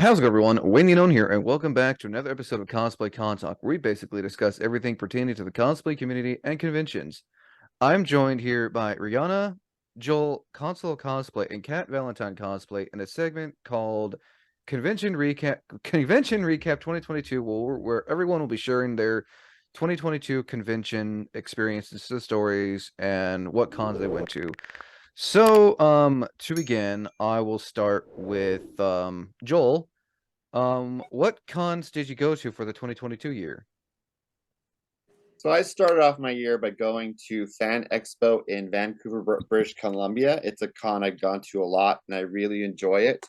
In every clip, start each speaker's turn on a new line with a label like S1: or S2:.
S1: How's it going, everyone? Wayne on here, and welcome back to another episode of Cosplay Con Talk, where we basically discuss everything pertaining to the cosplay community and conventions. I'm joined here by Rhianna, Joel, Consul Cosplay, and Kat Valentine Cosplay in a segment called Convention Recap 2022, where everyone will be sharing their 2022 convention experiences, stories, and what cons they went to. So, to begin, I will start with Joel. What cons did you go to for the 2022 year?
S2: So I started off my year by going to Fan Expo in Vancouver, British Columbia. It's a con I've gone to a lot and I really enjoy it.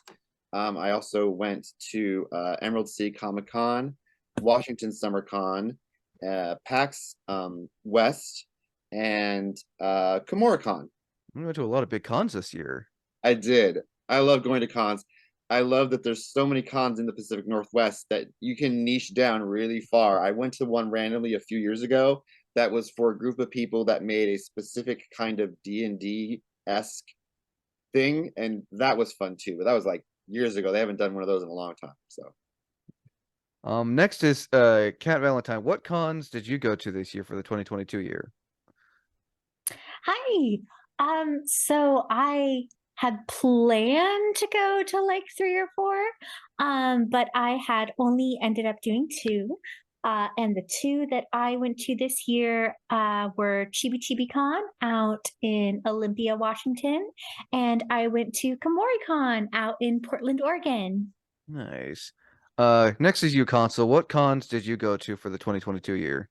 S2: I also went to Emerald City Comic Con, Washington Summer Con, PAX West, and Kimura Con.
S1: We went to a lot of big cons this year.
S2: I did. I love going to cons. I love that there's so many cons in the Pacific Northwest that you can niche down really far. I went to one randomly a few years ago that was for a group of people that made a specific kind of D&D-esque thing, and that was fun too. But that was like years ago. They haven't done one of those in a long time. So
S1: Next is Kat Valentine. What cons did you go to this year for the 2022 year?
S3: Hi. So I had planned to go to like three or four, but I had only ended up doing two. And the two that I went to this year were Chibi Chibi Con out in Olympia, Washington, and I went to Komori Con out in Portland, Oregon.
S1: Nice. Next is you, Consul. What cons did you go to for the 2022 year?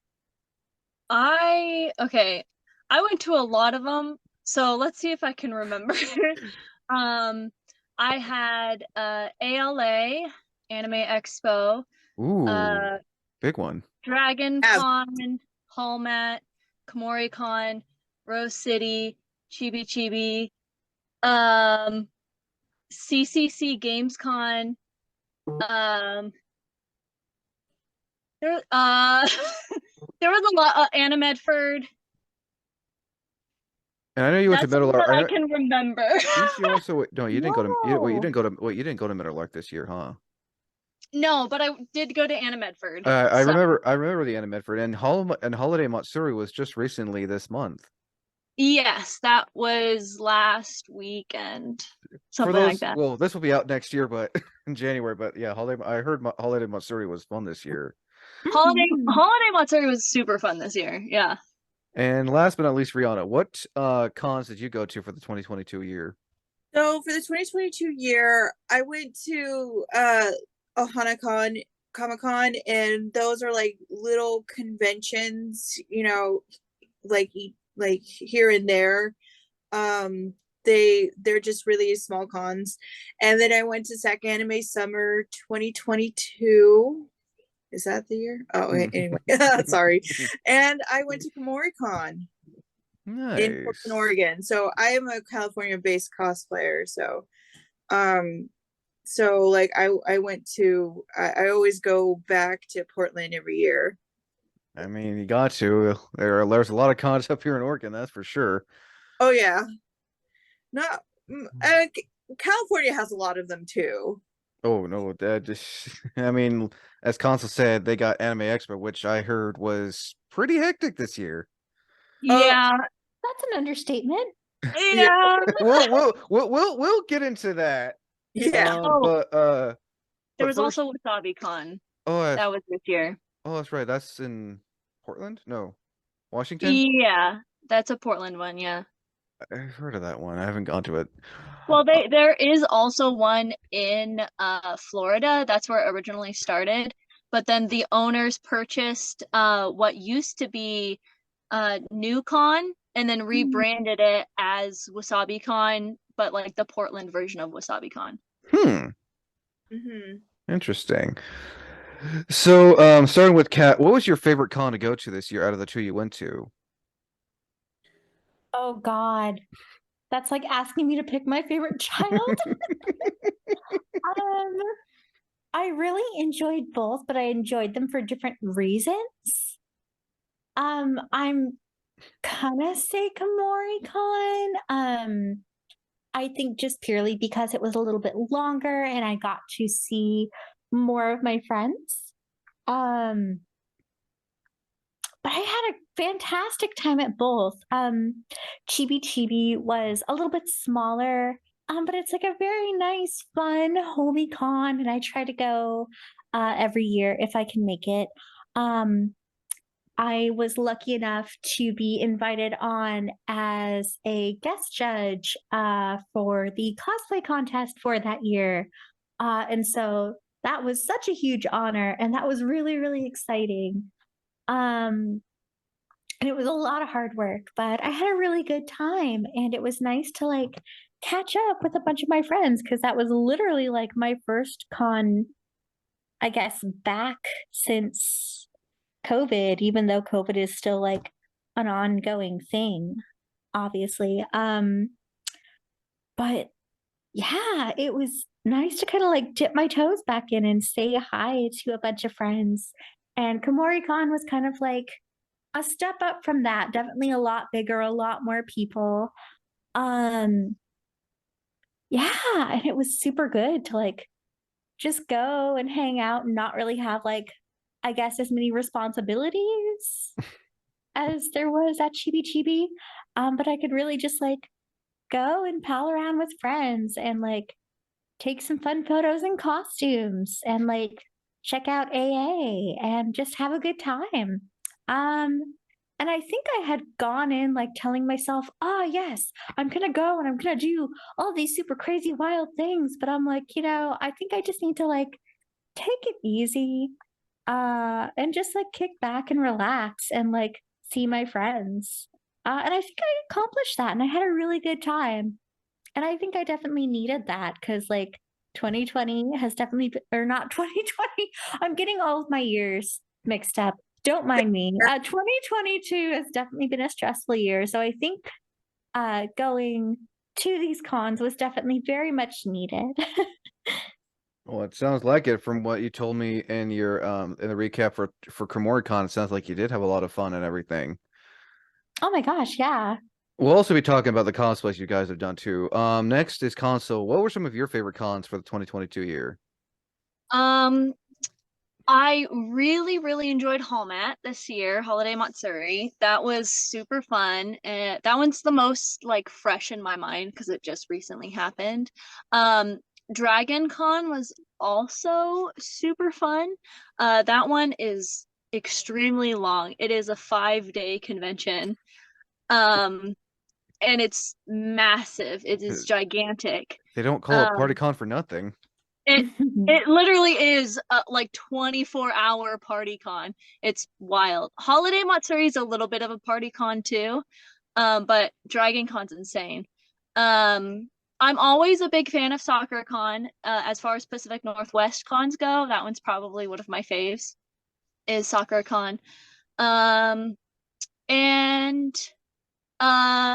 S4: Okay. I went to a lot of them, so let's see if I can remember. um, I had ALA, Anime Expo,
S1: Ooh, big one.
S4: Dragon Con, Hallmat, Komori Con, Rose City, Chibi Chibi, CCC Games Con, there there was a lot Anna Medford.
S1: And I know you went to
S4: That's all
S1: Metal Arc.
S4: that I can remember.
S1: Didn't you also no, you didn't go to you didn't
S3: No.
S1: go to you didn't go to Metal Arc this year, huh?
S4: No, but I did go to Anna Medford.
S1: I
S4: so.
S1: remember the Anna Medford and Holiday Matsuri was just recently this month.
S4: Yes, that was last weekend. Something like that.
S1: Well, this will be out next year, but in January. But yeah, I heard Holiday Matsuri was fun this year.
S4: Holiday Matsuri was super fun this year. Yeah.
S1: And last but not least, Rhianna, what cons did you go to for the 2022 year?
S5: So for the 2022 year, I went to OhanaCon, Comic-Con, and those are like little conventions, like here and there. They're just really small cons. And then I went to SAC Anime Summer 2022. Is that the year? Oh, anyway, sorry. And I went to KomoriCon in Portland,
S1: Nice.
S5: Oregon. So I am a California-based cosplayer. So like I went to I always go back to Portland every year.
S1: I mean, you got to. There's a lot of cons up here in Oregon, that's for sure.
S5: Oh yeah, not California has a lot of them too.
S1: Oh no, that just I mean, as Consul said, they got Anime Expo, which I heard was pretty hectic this year.
S4: Yeah.
S3: That's an understatement.
S4: Yeah.
S1: We'll get into that.
S5: Yeah.
S4: There was
S1: first,
S4: also Wasabi Con.
S1: oh
S4: That was this year.
S1: oh that's right. That's in Portland? No. Washington?
S4: Yeah. That's a Portland one, yeah.
S1: I've heard of that one. I haven't gone to it.
S4: Well, there is also one in Florida. That's where it originally started. But then the owners purchased what used to be NewCon and then rebranded it as Wasabi Con, but like the Portland version of Wasabi Con.
S1: Interesting. So, starting with Kat, what was your favorite con to go to this year out of the two you went to?
S3: Oh God. That's like asking me to pick my favorite child. um, I really enjoyed both, but I enjoyed them for different reasons. I'm gonna say Komori Con. I think just purely because it was a little bit longer and I got to see more of my friends. Um, but I had a fantastic time at both. Chibi Chibi was a little bit smaller, but it's like a very nice, fun, homey con, and I try to go every year if I can make it. Um, I was lucky enough to be invited on as a guest judge for the cosplay contest for that year. And so that was such a huge honor, and that was really, really exciting. Um, and it was a lot of hard work, but I had a really good time, and it was nice to like catch up with a bunch of my friends because that was literally like my first con, I guess, back since COVID, even though COVID is still like an ongoing thing, obviously. But yeah, it was nice to kind of like dip my toes back in and say hi to a bunch of friends. And KomoriCon was kind of like a step up from that, definitely a lot bigger, a lot more people. Um, yeah, and it was super good to like just go and hang out and not really have like, I guess, as many responsibilities as there was at Chibi Chibi. But I could really just like go and pal around with friends and like take some fun photos and costumes and like check out AA and just have a good time. Um, and I think I had gone in like telling myself, oh, yes, I'm gonna go and I'm gonna do all these super crazy wild things. But I'm like, I think I just need to like take it easy and just like kick back and relax and like see my friends. And I think I accomplished that and I had a really good time. And I think I definitely needed that because like 2020 has definitely or not 2020. I'm getting all of my years mixed up. Don't mind me. 2022 has definitely been a stressful year. So I think going to these cons was definitely very much needed.
S1: Well, it sounds like it from what you told me in your in the recap for KomoriCon. It sounds like you did have a lot of fun and everything.
S3: Oh my gosh, yeah.
S1: We'll also be talking about the cosplays you guys have done too. Next is Consul. What were some of your favorite cons for the 2022 year?
S4: Um, I really, really enjoyed Hallmat this year, Holiday Matsuri. That was super fun. And that one's the most like fresh in my mind because it just recently happened. Um, Dragon Con was also super fun. That one is extremely long. It is a 5-day convention. Um, and it's massive. It is gigantic.
S1: They don't call it
S4: Um,
S1: PartyCon for nothing.
S4: it literally is like 24-hour party con. It's wild. Holiday Matsuri is a little bit of a party con too, but Dragon Con's insane. I'm always a big fan of Soccer Con. As far as Pacific Northwest cons go, that one's probably one of my faves. Is Soccer Con. And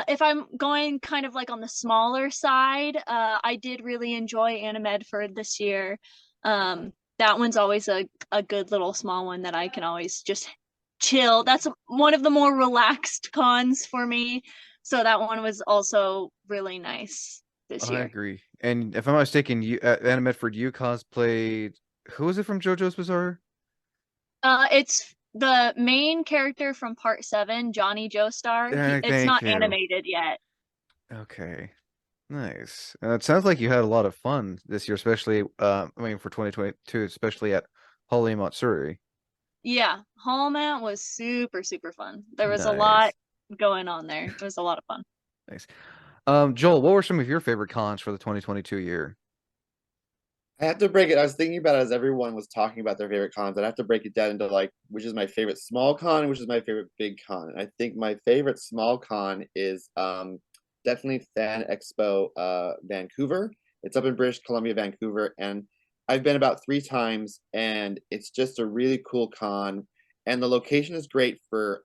S4: if I'm going kind of like on the smaller side, I did really enjoy Anna Medford this year. That one's always a good little small one that I can always just chill. That's one of the more relaxed cons for me. So that one was also really nice this
S1: I
S4: year.
S1: agree. And if I'm not mistaken, you Anna Medford, you cosplayed. Who is it from JoJo's Bizarre?
S4: It's the main character from part 7, Johnny Joestar. It's
S1: Thank
S4: not
S1: you.
S4: animated yet.
S1: Okay. Nice. It sounds like you had a lot of fun this year, especially I mean for 2022, especially at Holy Matsuri.
S4: Yeah, Hallmat was super, super fun. There was a lot
S1: Nice.
S4: going on there. It was a lot of fun.
S1: Nice. Joel, what were some of your favorite cons for the 2022 year?
S2: I have to break it. I was thinking about it as everyone was talking about their favorite cons. I'd have to break it down into like which is my favorite small con and which is my favorite big con. And I think my favorite small con is definitely Fan Expo Vancouver. It's up in British Columbia, Vancouver, and I've been about 3 times, and it's just a really cool con. And the location is great for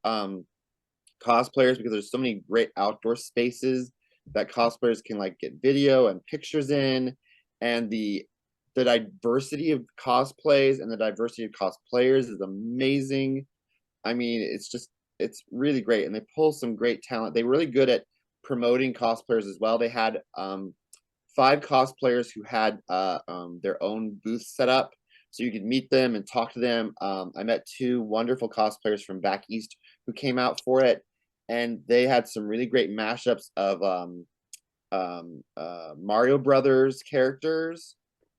S2: cosplayers because there's so many great outdoor spaces that cosplayers can like get video and pictures in, and the diversity of cosplays and the diversity of cosplayers is amazing. I mean, it's really great, and they pull some great talent. They're really good at promoting cosplayers as well. They had 5 cosplayers who had their own booth set up, so you could meet them and talk to them. I met 2 wonderful cosplayers from back east who came out for it, and they had some really great mashups of Mario Brothers characters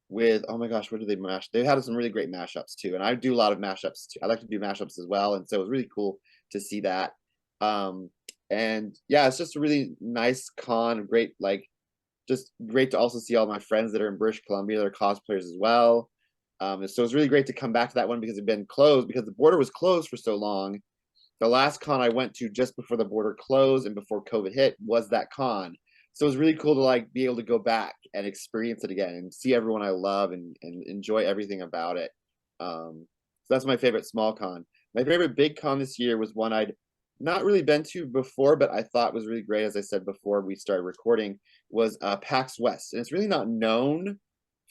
S2: with, oh my gosh, what did they mash? They had some really great mashups too, and I do a lot of mashups too. I like to do mashups as well, and so it was really cool to see that. And yeah, it's just a really nice con, great, like, just great to also see all my friends that are in British Columbia, that are cosplayers as well. And so it's really great to come back to that one because it'd been closed, because the border was closed for so long. The last con I went to just before the border closed and before COVID hit was that con. So it was really cool to like be able to go back and experience it again and see everyone I love and enjoy everything about it. So that's my favorite small con. My favorite big con this year was one I'd not really been to before, but I thought was really great, as I said before we started recording, was PAX West. And it's really not known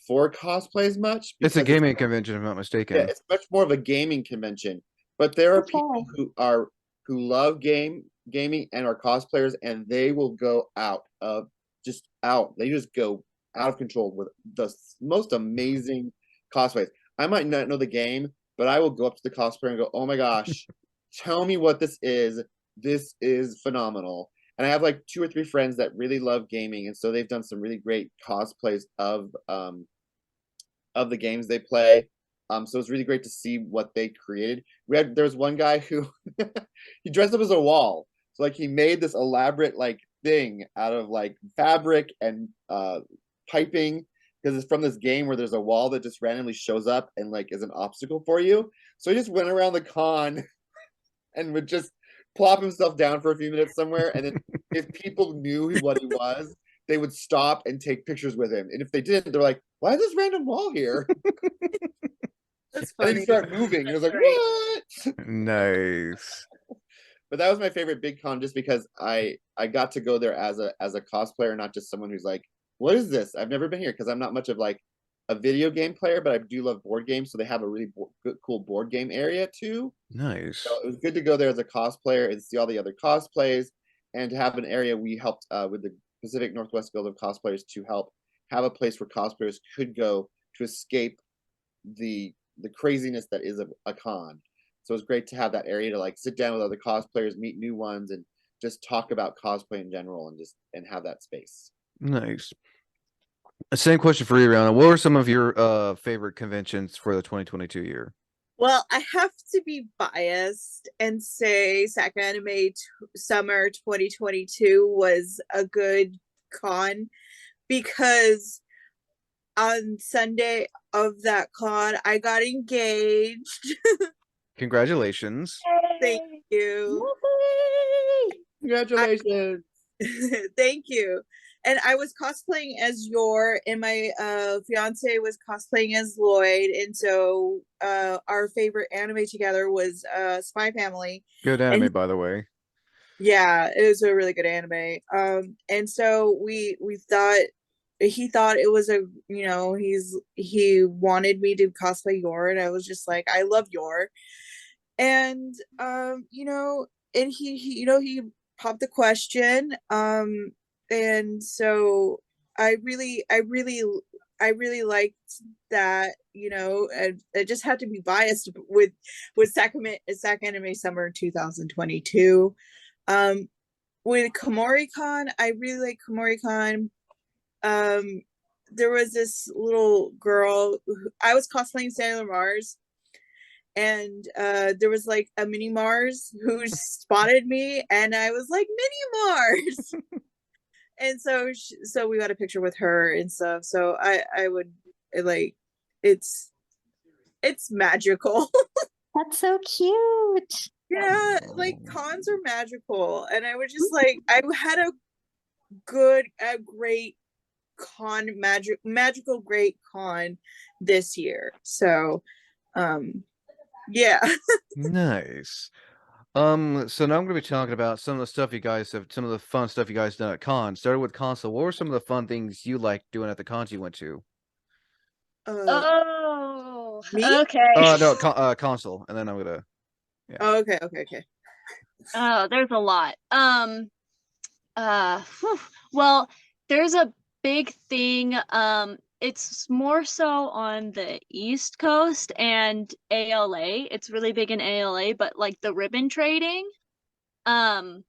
S2: for cosplay as much.
S1: It's a
S2: because
S1: gaming convention, if I'm not
S2: yeah,
S1: mistaken.
S2: it's much more of a gaming convention. But there are
S3: Okay.
S2: people who love gaming and are cosplayers, and they will go out of just out. They just go out of control with the most amazing cosplays. I might not know the game, but I will go up to the cosplayer and go, "Oh my gosh, tell me what this is. This is phenomenal." And I have like 2 or 3 friends that really love gaming, and so they've done some really great cosplays of the games they play. So it's really great to see what they created. There was one guy who he dressed up as a wall. So like he made this elaborate like thing out of like fabric and piping, because it's from this game where there's a wall that just randomly shows up and like is an obstacle for you. So he just went around the con and would just plop himself down for a few minutes somewhere, and then if people knew what he was, they would stop and take pictures with him. And if they didn't, they're like, "Why is this random wall here?"
S5: That's
S2: And then
S5: funny.
S2: he started moving. And it was like,
S5: Great.
S2: "What?"
S1: Nice.
S2: But that was my favorite big con, just because I got to go there as a cosplayer, not just someone who's like, "What is this? I've never been here," because I'm not much of like a video game player, but I do love board games. So they have a really good, cool board game area too.
S1: Nice.
S2: So it was good to go there as a cosplayer and see all the other cosplays, and to have an area we helped with the Pacific Northwest Guild of Cosplayers to help have a place where cosplayers could go to escape the craziness that is a con. So it's great to have that area to like sit down with other cosplayers, meet new ones, and just talk about cosplay in general, and have that space.
S1: Nice. Same question for you, Rhianna. What were some of your favorite conventions for the 2022 year?
S5: Well, I have to be biased and say Sac Anime Summer 2022 was a good con, because on Sunday of that con, I got engaged.
S1: Congratulations.
S5: Thank you.
S2: Congratulations!
S5: Thank you. And I was cosplaying as Yor, and my fiance was cosplaying as Lloyd, and so our favorite anime together was Spy Family.
S1: Good anime, by the way.
S5: Yeah, it was a really good anime. And so we thought, he thought it was a, he wanted me to cosplay Yor, and I was just like, I love Yor. And and he popped the question. And so I really liked that, and I just had to be biased with Sac Anime Summer 2022. With KomoriCon, I really like KomoriCon. There was this little girl I was cosplaying Sailor Mars, and there was like a mini Mars who spotted me, and I was like, Mini Mars. And so we got a picture with her and stuff. So I would like, it's magical.
S3: That's so cute.
S5: Yeah, like cons are magical, and I was just like, I had a great con, magical great con this year. So yeah.
S1: Nice. So now I'm gonna be talking about some of the fun stuff you guys done at cons. Started with Consul. What were some of the fun things you liked doing at the cons you went to?
S4: Oh,
S5: Me?
S4: okay.
S1: No, Consul, and then I'm gonna. Yeah.
S5: Oh, okay.
S4: Oh, there's a lot. Well, there's a big thing. It's more so on the East Coast and ALA. It's really big in ALA, but like the ribbon trading. Um,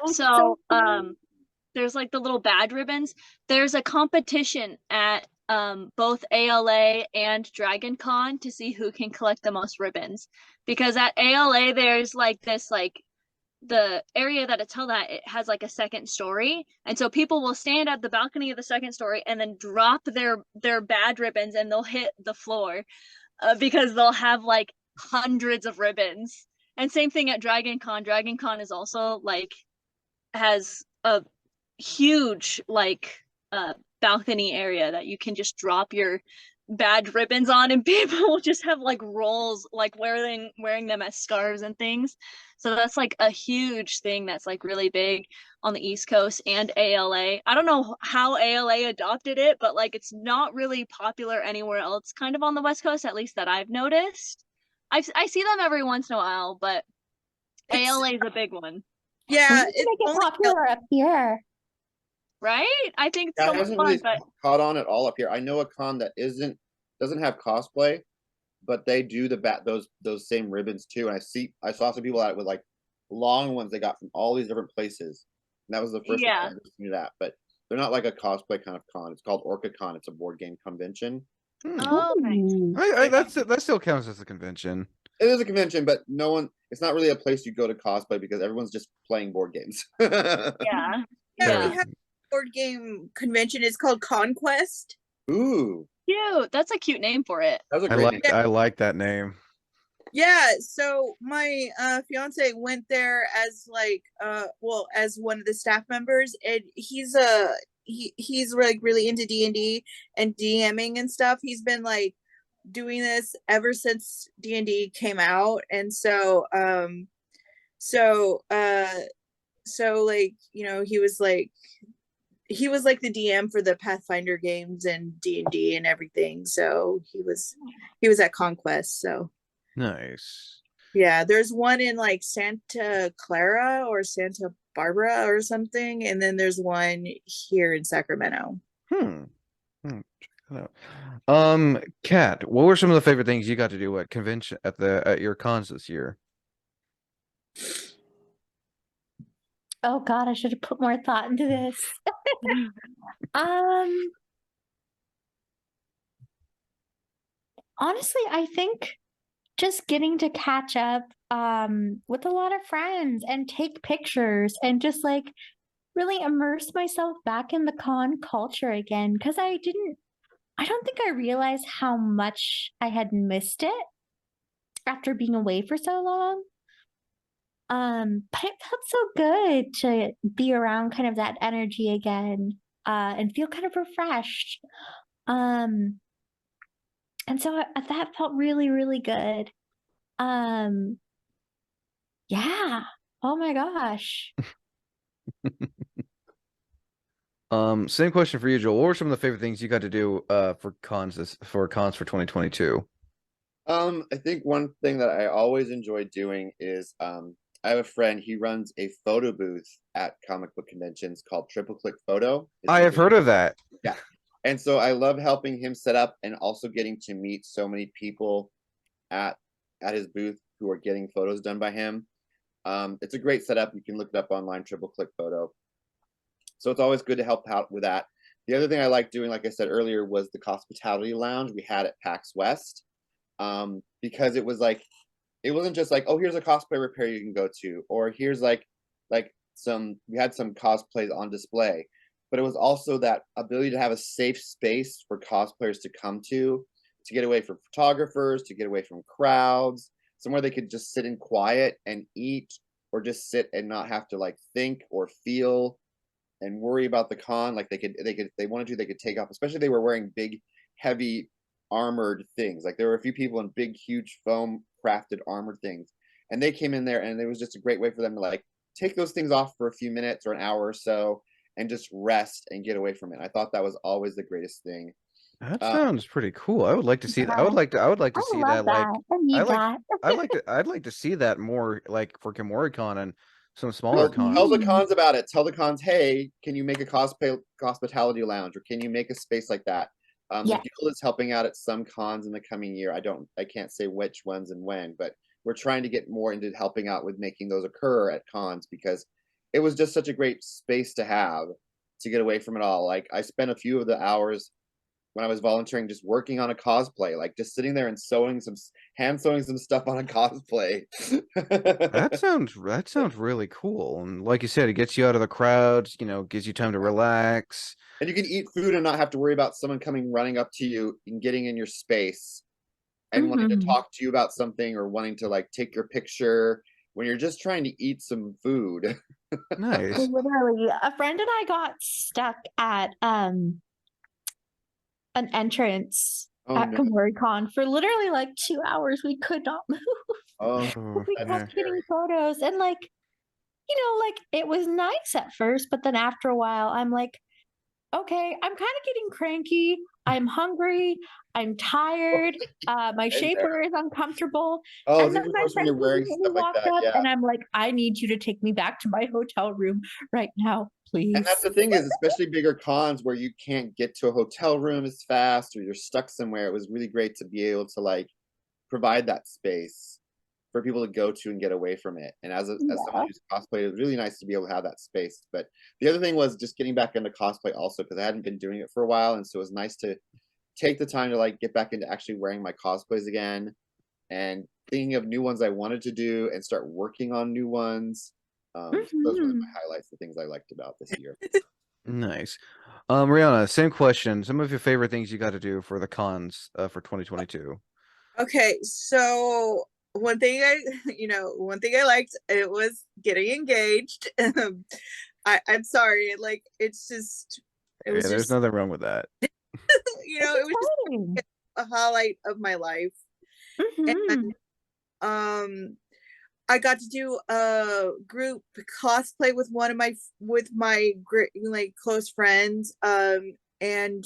S3: was
S4: so
S3: cool.
S4: there's like the little badge ribbons. There's a competition at both ALA and Dragon Con to see who can collect the most ribbons. Because at ALA there's like this like the area that it's held at, it has like a second story, and so people will stand at the balcony of the second story and then drop their badge ribbons and they'll hit the floor because they'll have like hundreds of ribbons. And same thing at Dragon Con. Dragon Con is also like has a huge like balcony area that you can just drop your badge ribbons on, and people will just have like rolls like wearing them as scarves and things. So that's like a huge thing that's like really big on the East Coast and ALA. I don't know how ALA adopted it, but like it's not really popular anywhere else kind of on the West Coast, at least that I've noticed. I see them every once in a while, but
S5: It's
S4: ALA is a big one.
S5: yeah,
S3: We need to
S5: it's
S3: make it
S5: only
S3: popular up here.
S4: Right? I think it's
S2: Yeah,
S4: so
S2: it
S4: much
S2: hasn't
S4: fun,
S2: really
S4: but
S2: caught on at all up here. I know a con that doesn't have cosplay, but they do those same ribbons too. And I saw some people out with like long ones they got from all these different places. And that was the first
S4: yeah.
S2: time I've ever seen that. But they're not like a cosplay kind of con. It's called OrcaCon. It's a board game convention.
S1: Hmm.
S4: Oh, nice.
S3: Ooh.
S1: That still counts as a convention.
S2: It is a convention, but no one. It's not really a place you go to cosplay because everyone's just playing board games.
S4: Yeah.
S5: yeah,
S4: Yeah.
S5: we have a board game convention. It's called Conquest.
S2: Ooh,
S4: Cute. That's a cute name for it.
S2: that was a great name.
S1: I like that name.
S5: Yeah, so my fiance went there as like well as one of the staff members, and he's like really into D&D and DMing and stuff. He's been like doing this ever since D&D came out, and so like, you know, he was like the DM for the Pathfinder games and D&D and everything. So he was at Conquest. So
S1: Nice.
S5: yeah, there's one in like Santa Clara or Santa Barbara or something, and then there's one here in Sacramento.
S1: Check that out. Kat, what were some of the favorite things you got to do at convention at your cons this year?
S3: Oh God, I should have put more thought into this. Um, honestly, I think just getting to catch up with a lot of friends and take pictures and just like really immerse myself back in the con culture again, because I don't think I realized how much I had missed it after being away for so long. But it felt so good to be around kind of that energy again, and feel kind of refreshed. Um, and so that felt really, really good. Um, yeah. Oh my gosh.
S1: Same question for you, Joel. What were some of the favorite things you got to do for cons for 2022?
S2: I think one thing that I always enjoy doing is I have a friend, he runs a photo booth at comic book conventions called Triple Click Photo.
S1: I have heard of that.
S2: Yeah. And so I love helping him set up and also getting to meet so many people at his booth who are getting photos done by him. It's a great setup. You can look it up online, Triple Click Photo. So it's always good to help out with that. The other thing I like doing, like I said earlier, was the hospitality lounge we had at PAX West. Because it was like, it wasn't just like, oh, here's a cosplay repair you can go to, or here's we had some cosplays on display, but it was also that ability to have a safe space for cosplayers to come to get away from photographers, to get away from crowds, somewhere they could just sit in quiet and eat, or just sit and not have to like think or feel and worry about the con. Like they wanted to, they could take off, especially if they were wearing big, heavy armored things. Like there were a few people in big, huge foam crafted armored things, and they came in there, and it was just a great way for them to like take those things off for a few minutes or an hour or so and just rest and get away from it. I thought that was always the greatest thing.
S1: That sounds pretty cool. I would like to see that. I would like to
S3: I
S1: see
S3: love
S1: that. Like
S3: that. I need
S1: I like
S3: that.
S1: I'd like to see that more like for KimoriCon, and some smaller
S2: Tell the
S1: cons.
S2: cons about it. Tell the cons, hey, can you make a cosplay hospitality lounge, or can you make a space like that? The
S3: Yeah.
S2: guild is helping out at some cons in the coming year. I can't say which ones and when, but we're trying to get more into helping out with making those occur at cons, because it was just such a great space to have to get away from it all. Like, I spent a few of the hours when I was volunteering just working on a cosplay, like just sitting there and hand sewing some stuff on a cosplay.
S1: That sounds really cool. And like you said, it gets you out of the crowds, gives you time to relax.
S2: And you can eat food and not have to worry about someone coming running up to you and getting in your space and wanting to
S3: Mhm.
S2: talk to you about something, or wanting to like take your picture when you're just trying to eat some food.
S1: Nice.
S3: Literally, a friend and I got stuck at an entrance
S2: Oh
S3: at
S2: no.
S3: Con for literally like 2 hours. We could not move.
S2: Oh,
S1: Oh,
S3: We
S2: that's
S1: yeah.
S3: kept getting photos, and like, like it was nice at first, but then after a while, I'm like, okay, I'm kind of getting cranky. I'm hungry. I'm tired. My
S2: in there.
S3: shaper is uncomfortable.
S2: Oh,
S3: And
S2: it's
S3: then
S2: even
S3: my
S2: worse when
S3: friend
S2: you're wearing
S3: immediately
S2: stuff like
S3: walked
S2: that.
S3: up,
S2: Yeah.
S3: and I'm like, I need you to take me back to my hotel room right now, please.
S2: And that's the thing, is especially bigger cons where you can't get to a hotel room as fast, or you're stuck somewhere. It was really great to be able to like provide that space for people to go to and get away from it. And as someone who's cosplayed, it was really nice to be able to have that space. But the other thing was just getting back into cosplay also, because I hadn't been doing it for a while, and so it was nice to take the time to like get back into actually wearing my cosplays again, and thinking of new ones I wanted to do and start working on new ones. Those were really
S3: Mhm.
S2: my highlights, the things I liked about this year.
S1: Nice. Rhianna, same question. Some of your favorite things you got to do for the cons for 2022.
S5: Okay, so one thing one thing I liked, it was getting engaged. I'm sorry, like it
S1: Yeah,
S5: was
S1: there's
S5: just
S1: nothing wrong with that.
S5: it was
S3: Exciting.
S5: just a highlight of my life.
S3: Mhm.
S5: Um I got to do a group cosplay with my great like close friends. And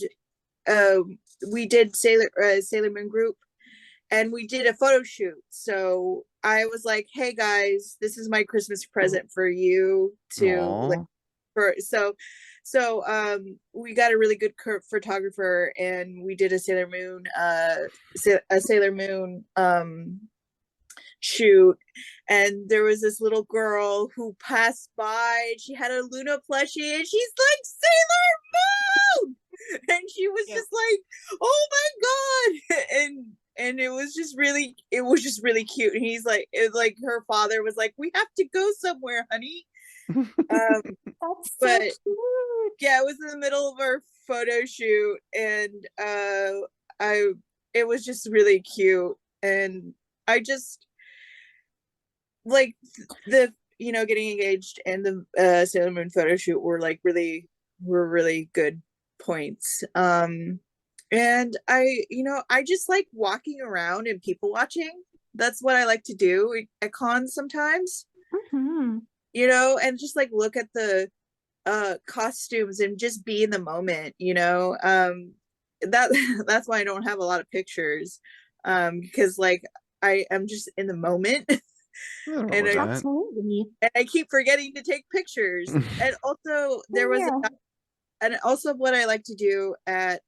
S5: we did Sailor Moon group, and we did a photo shoot. So I was like, "Hey guys, this is my Christmas present for you to like
S1: Aw.
S5: for we got a really good photographer, and we did a Sailor Moon shoot. And there was this little girl who passed by, and she had a Luna plushie, and she's like, Sailor Moon, and she was
S4: Yeah.
S5: just like, oh my god. And it was just really cute. And he's like, her father was like, we have to go somewhere, honey.
S3: That's so
S5: But
S3: cute.
S5: yeah, it was in the middle of our photo shoot, and I it was just really cute. And I just like the getting engaged and the Sailor Moon photo shoot were really good points. And I just like walking around and people watching. That's what I like to do at cons sometimes.
S3: Mhm.
S5: And just like look at the costumes and just be in the moment. That that's why I don't have a lot of pictures, because like I am just in the moment.
S1: Nothing wrong
S5: and
S1: with
S5: I,
S1: that.
S3: Absolutely.
S5: and I keep forgetting to take pictures. And also there was
S3: Yeah.
S5: and also what I like to do at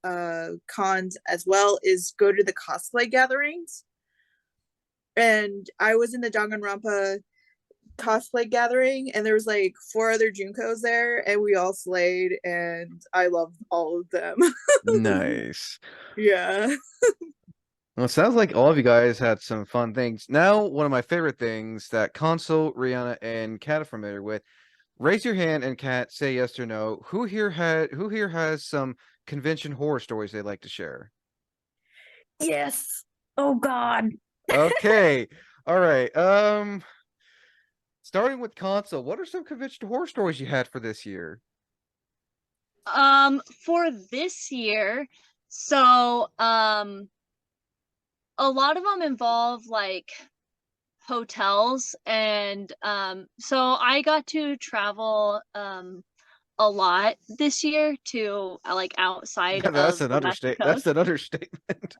S5: cons as well is go to the cosplay gatherings. And I was in the Danganronpa cosplay gathering, and there was like 4 other Junkos there, and we all slayed, and I loved all of them.
S1: Nice.
S5: Yeah.
S1: Well, it sounds like all of you guys had some fun things. Now, one of my favorite things that Consul, Rhianna, and Kat are familiar with. Raise your hand and Kat, say yes or no. Who here has some convention horror stories they'd like to share?
S3: Yes. Oh God.
S1: Okay. All right. Starting with Consul, what are some convention horror stories you had for this year?
S4: For this year, so a lot of them involve like hotels, and so I got to travel a lot this year to like outside
S1: That's
S4: of
S1: an
S4: the West
S1: That's
S4: Coast.
S1: an understatement.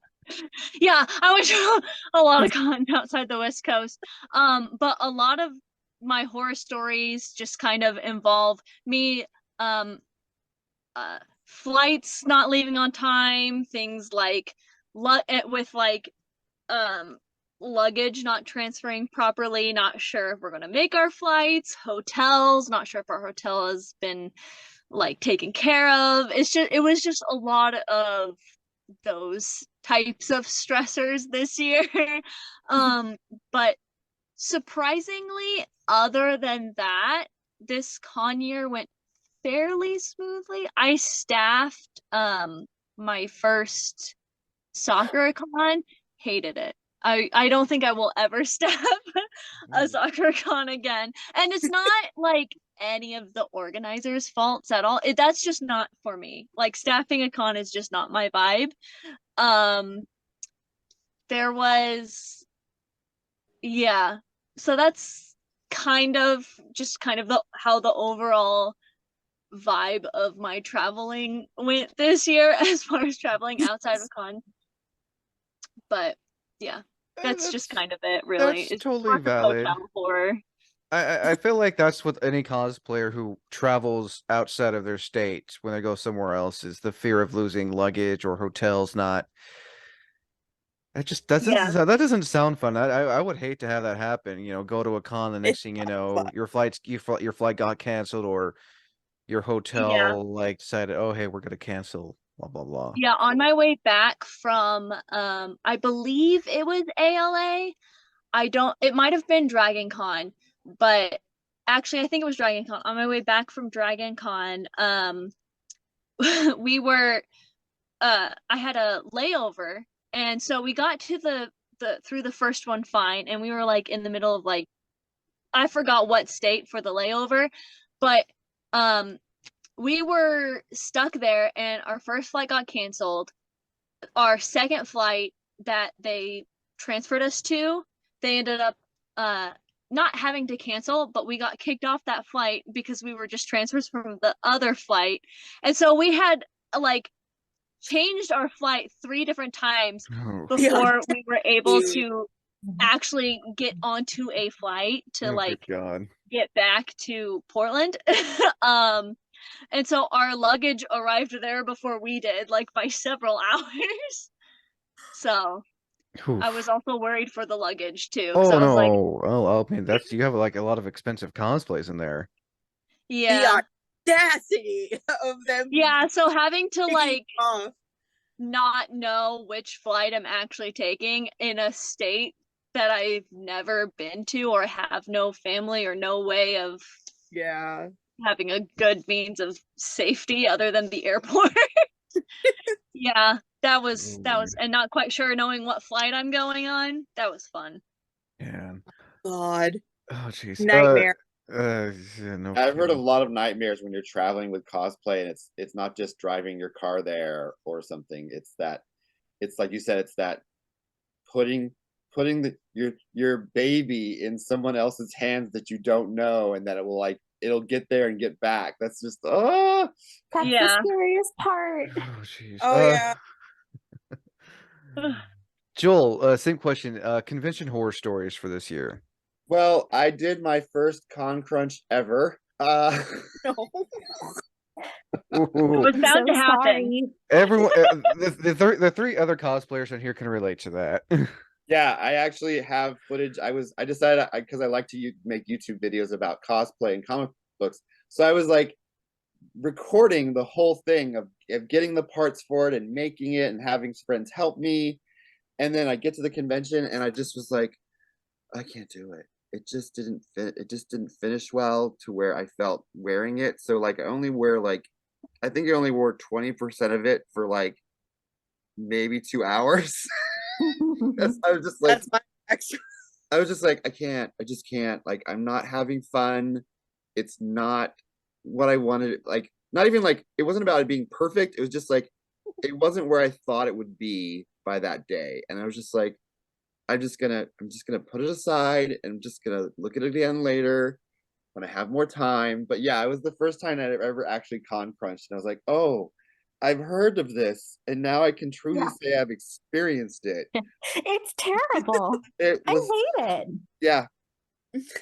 S4: Yeah, I went to a lot of cons outside the West Coast. But a lot of my horror stories just kind of involve me flights not leaving on time, things like with like luggage not transferring properly, not sure if we're going to make our flights, hotels, not sure if our hotel has been like taken care of. It was just a lot of those types of stressors this year. But surprisingly, other than that, this con year went fairly smoothly. I staffed my first soccer con, hated it. I don't think I will ever staff a soccer con again. And it's not like any of the organizers' faults at all. That's just not for me. Like staffing a con is just not my vibe. There was yeah. So that's kind of how the overall vibe of my traveling went this year as far as traveling outside of con. But yeah, that's just kind of it, really.
S1: That's
S4: It's
S1: totally
S4: lots of
S1: valid.
S4: hotel horror.
S1: I feel like that's with any cosplayer who travels outside of their state when they go somewhere else is the fear of losing luggage or hotels not.
S4: Yeah.
S1: That doesn't sound fun. I would hate to have that happen. You know, go to a con, the next thing you know, your flight got canceled or your
S4: Yeah.
S1: hotel like decided, oh hey, we're gonna cancel, blah blah blah.
S4: Yeah, on my way back from I believe it was ALA. It might have been Dragon Con, but actually I think it was Dragon Con. On my way back from Dragon Con, we were I had a layover, and so we got to the through the first one fine, and we were like in the middle of like I forgot what state for the layover, but we were stuck there and our first flight got canceled. Our second flight that they transferred us to, they ended up not having to cancel, but we got kicked off that flight because we were just transfers from the other flight. And so we had like changed our flight 3 different times
S1: Oh,
S4: before we were able to actually get onto a flight to
S1: oh good
S4: like
S1: God.
S4: get back to Portland. And so our luggage arrived there before we did, like by several hours. So I was
S1: Oof.
S4: also worried for the luggage too, because
S1: Oh
S4: I was like,
S1: no. Oh, I mean that's you have like a lot of expensive cosplays in there.
S4: yeah.
S5: The audacity of them.
S4: Yeah, so having to like
S5: off.
S4: not know which flight I'm actually taking in a state that I've never been to or have no family or no way of
S5: Yeah.
S4: having a good means of safety other than the airport. Yeah, that was and not quite sure knowing what flight I'm going on. That was fun.
S1: Yeah.
S5: God.
S1: Oh jeez.
S5: Nightmare.
S1: Yeah, no
S2: I've heard of a
S1: kidding.
S2: lot of nightmares when you're traveling with cosplay, and it's not just driving your car there or something. It's like you said, it's that putting your baby in someone else's hands that you don't know, and that it'll get there and get back. That's just
S3: That's
S4: Yeah.
S3: the scariest part.
S1: Oh jeez.
S5: Oh yeah.
S1: Joel, same question. Convention horror stories for this year.
S2: well, I did my first con crunch ever.
S5: No.
S4: It was bound to happen.
S3: Sorry.
S1: Everyone, the 3 other cosplayers on here can relate to that.
S2: Yeah, I actually have footage. I decided because I like to make YouTube videos about cosplay and comic books. So I was like recording the whole thing of getting the parts for it and making it and having friends help me. And then I get to the convention and I just was like, I can't do it. It just didn't fit. It just didn't finish well to where I felt wearing it. So like I only wear like I think I only wore 20% of it for like maybe 2 hours. I was just like
S5: That's my extra.
S2: I was just like, I just can't. Like, I'm not having fun. It's not what I wanted. Like, not even like, it wasn't about it being perfect. It was just like, it wasn't where I thought it would be by that day. And I was just like, I'm just gonna put it aside and I'm just gonna look at it again later when I have more time. But yeah, it was the first time I'd ever actually con crunched. And I was like, oh, I've heard of this. And now I can truly
S3: Yeah.
S2: say I've experienced it.
S3: It's terrible.
S2: It
S3: I
S2: was,
S3: hate it.
S2: yeah,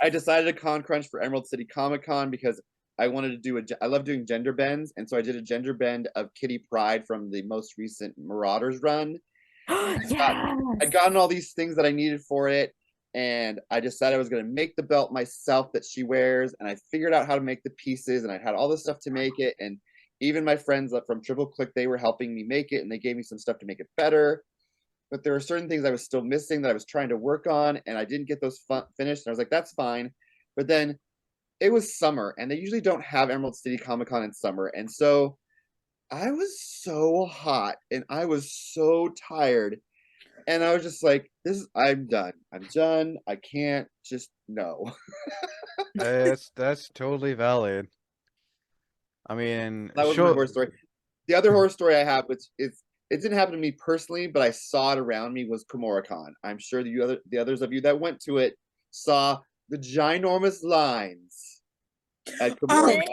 S2: I decided to con crunch for Emerald City Comic Con because I wanted to do I love doing gender bends, and so I did a gender bend of Kitty Pryde from the most recent Marauders run. I'd gotten all these things that I needed for it, and I decided I was going to make the belt myself that she wears, and I figured out how to make the pieces, and I had all the stuff to make it, and even my friends from Triple Click, they were helping me make it, and they gave me some stuff to make it better. But there were certain things I was still missing that I was trying to work on, and I didn't get those finished, and I was like, that's fine. But then it was summer, and they usually don't have Emerald City Comic Con in summer, and so I was so hot, and I was so tired, and I was just like, I'm done. I'm done. I can't just no.
S1: That's totally valid. I mean,
S2: That was my horror story. The other horror story I have, which is it didn't happen to me personally, but I saw it around me, was Komoricon. I'm sure the others of you that went to it saw the ginormous lines at Komoricon.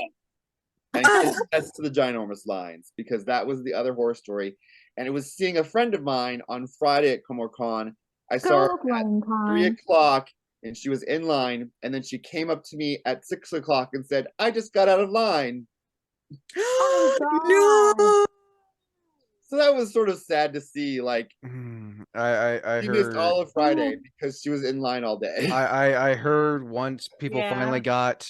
S2: And as to the ginormous lines, because that was the other horror story. And it was seeing a friend of mine on Friday at ComorCon. I saw her at 3 o'clock, and she was in line, and then she came up to me at 6 o'clock and said, I just got out of line.
S5: No.
S2: So that was sort of sad to see. Like,
S1: I
S2: she missed
S1: heard
S2: all of Friday because she was in line all day.
S1: I heard once people
S4: Yeah.
S1: finally got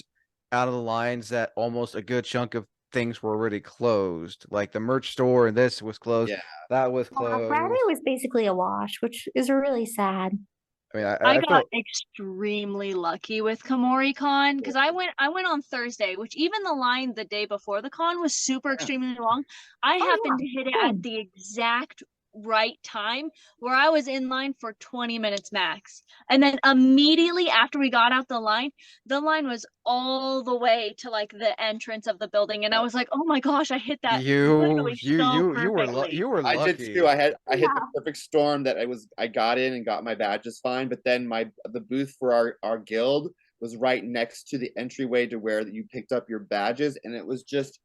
S1: out of the lines that almost a good chunk of things were already closed. Like the merch store and this was closed.
S2: Yeah.
S1: That was
S3: Yeah,
S1: closed.
S3: Friday was basically a wash, which is really sad.
S1: I mean,
S4: I
S1: I
S4: got
S1: felt
S4: extremely lucky with KomoriCon because I went on Thursday, which even the line the day before the con was super extremely long. I happened to hit it at the exact right time where I was in line for 20 minutes max. And then immediately after we got out the line was all the way to like the entrance of the building. And I was like, oh my gosh, I hit that literally so perfectly.
S1: you were
S2: I
S1: lucky.
S2: did too. I hit the perfect storm that I got in and got my badges fine, but then the booth for our guild was right next to the entryway to where you picked up your badges, and it was just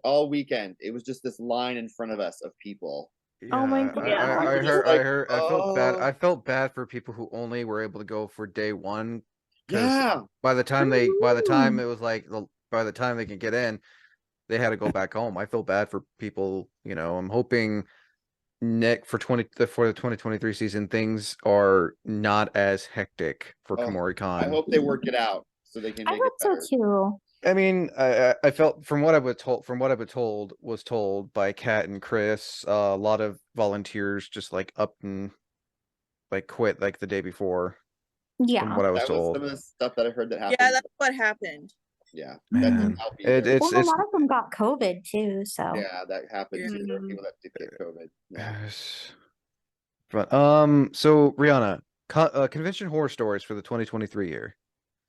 S2: all weekend. It was just this line in front of us of people.
S3: Oh my
S1: Yeah,
S3: God.
S1: I felt bad for people who only were able to go for day one.
S2: Yeah.
S1: By the time it was like by the time they can get in, they had to go back home. I feel bad for people, you know. I'm hoping for the 2023 season things are not as hectic for
S2: I
S1: KomoriCon.
S2: hope they work it out so they can
S3: I
S2: make
S3: hope
S2: it better.
S3: so too.
S1: I mean, I felt from what I was told by Kat and Chris, a lot of volunteers just like up and like quit like the day before.
S3: Yeah.
S1: From what I was
S2: That was
S1: told.
S2: some of the stuff that I heard that happened.
S5: Yeah, that's what happened.
S2: Yeah, that
S1: Man.
S2: didn't help either.
S3: Well, a lot of them got COVID too, so.
S2: Yeah, that happened too. There were
S4: Mhm.
S2: people that did get COVID. Yeah.
S1: Yes. But so Rhianna, convention horror stories for the 2023 year.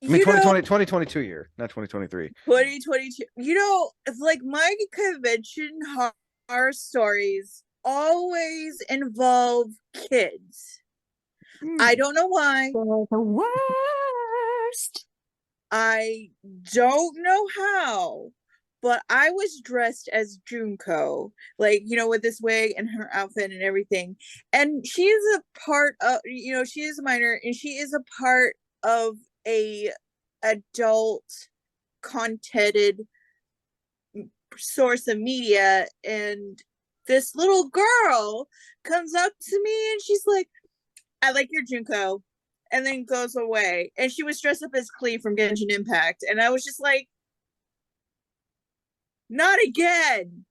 S1: I mean 2022 year, not 2023.
S5: 2022. You know, it's like my convention horror stories always involve kids. I don't know why.
S3: They're the worst.
S5: I don't know how, but I was dressed as Junko, like, you know, with this wig and her outfit and everything. And she is a part of, you know, she is a minor and she is a part of a adult contented source of media. And this little girl comes up to me and she's like, I like your Junko, and then goes away. And she was dressed up as Klee from Genshin Impact, and I was just like, not again.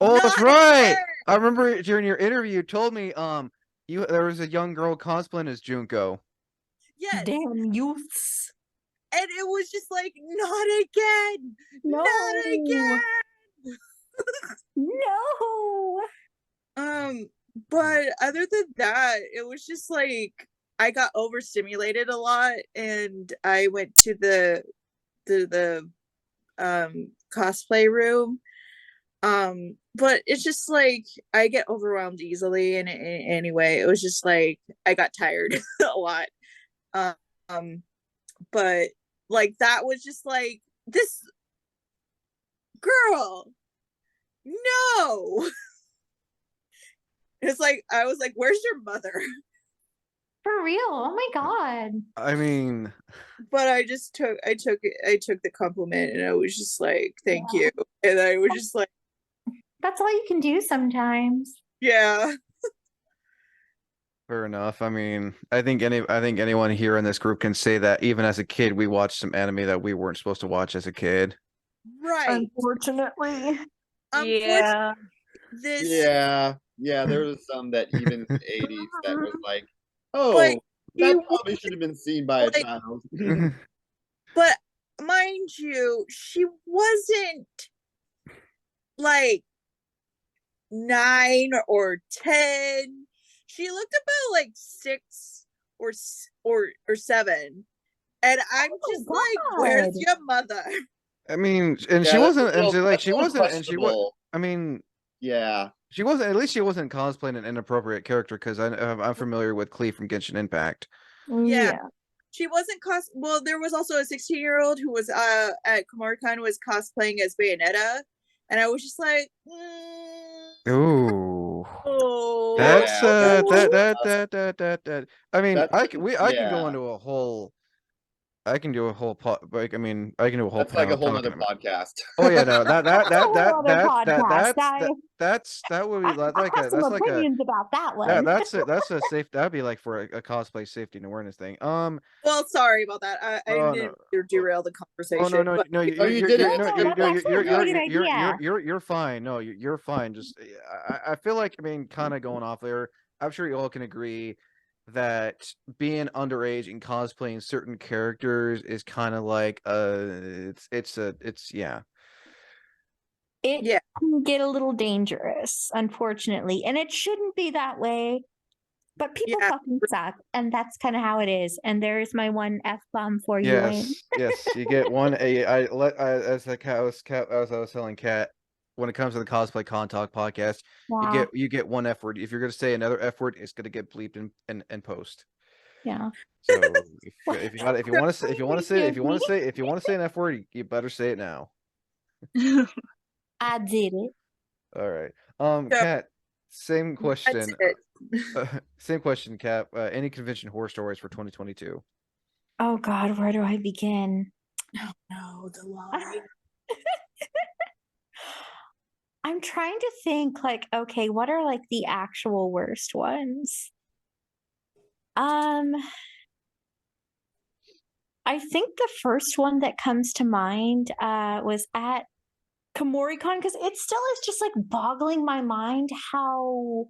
S1: Oh, that's
S5: Not
S1: right.
S5: again!
S1: I remember during your interview you told me there was a young girl cosplaying as Junko.
S5: Yes.
S3: Damn youths.
S5: And it was just like, not again.
S3: No.
S5: Not again.
S3: No.
S5: But other than that, it was just like I got overstimulated a lot, and I went to the cosplay room. But it's just like I get overwhelmed easily, and anyway, it was just like I got tired a lot. But like that was just like, this girl, no. It's like I was like, where's your mother?
S3: For real. Oh my God.
S1: I mean,
S5: but I took the compliment, and I was just like, thank you. And I was just like,
S3: That's all you can do sometimes.
S5: yeah.
S1: Fair enough. I mean, I think anyone here in this group can say that even as a kid, we watched some anime that we weren't supposed to watch as a kid.
S5: Right.
S3: Unfortunately.
S5: Unfortunately, this
S2: Yeah, there was some that even in the 80s that was like,
S5: like
S2: oh,
S5: she
S2: that probably should have been seen by a
S5: like-
S2: child.
S5: but mind you, she wasn't like 9 or 10. She looked about like 6 or 7. And I'm just like, where's
S3: God.
S5: your mother?
S1: I mean, and
S2: Yeah,
S1: she
S2: that's a
S1: wasn't, and
S2: little-
S1: she like
S2: that's a
S1: she
S2: little
S1: wasn't, and she was.
S2: questionable.
S1: I mean,
S2: Yeah,
S1: she wasn't. At least she wasn't cosplaying an inappropriate character because I'm familiar with Clee from Genshin Impact.
S5: Yeah. She wasn't well, there was also a 16-year-old who was at Komori-Con was cosplaying as Bayonetta. And I was just like,
S1: Ooh.
S5: oh,
S1: That's
S2: Yeah,
S1: that. I mean,
S2: that's
S1: I can go
S2: yeah.
S1: into a whole. I can do a whole like I mean, I can do a whole
S2: That's like a
S1: panel
S2: whole
S1: talking
S2: nother
S1: about.
S2: podcast.
S1: Oh yeah, no,
S3: That's a whole other podcast.
S1: that would be
S3: I
S1: like
S3: have
S1: a
S3: some
S1: that's like a
S3: opinions about that one.
S1: that's a safe that'd be like for a cosplay safety and awareness thing.
S5: well, sorry about that. I
S1: Oh,
S5: didn't
S1: no.
S5: derail the
S1: Oh
S5: conversation.
S1: no,
S5: but
S1: no,
S2: Oh, you did it.
S3: No, that's actually a really good idea.
S1: you're fine. No, you're fine. Just I feel like I mean, kind of going off there. I'm sure you all can agree that being underage and cosplaying certain characters is kind of like it's yeah.
S3: It
S5: Yeah.
S3: can get a little dangerous, unfortunately, and it shouldn't be that way. But people
S5: Yeah.
S3: fucking suck, and that's kind of how it is. And there's my one F-bomb for you, Wayne.
S1: Yes, you get one. As I was telling Kat, when it comes to the cosplay con talk podcast,
S3: Yeah,
S1: you get one F word. If you're gonna say another F word, it's gonna get bleeped in post.
S3: yeah.
S1: So if you want to say if you want to say an F word, you better say it now.
S3: I did it.
S1: All right.
S5: So,
S1: Kat, same
S5: That's
S1: question.
S5: it.
S1: Same question, Kat. Any convention horror stories for 2022?
S3: Oh God, where do I begin?
S5: No, the line.
S3: I'm trying to think like, okay, what are like the actual worst ones? I think the first one that comes to mind was at Komori-Con because it still is just like boggling my mind how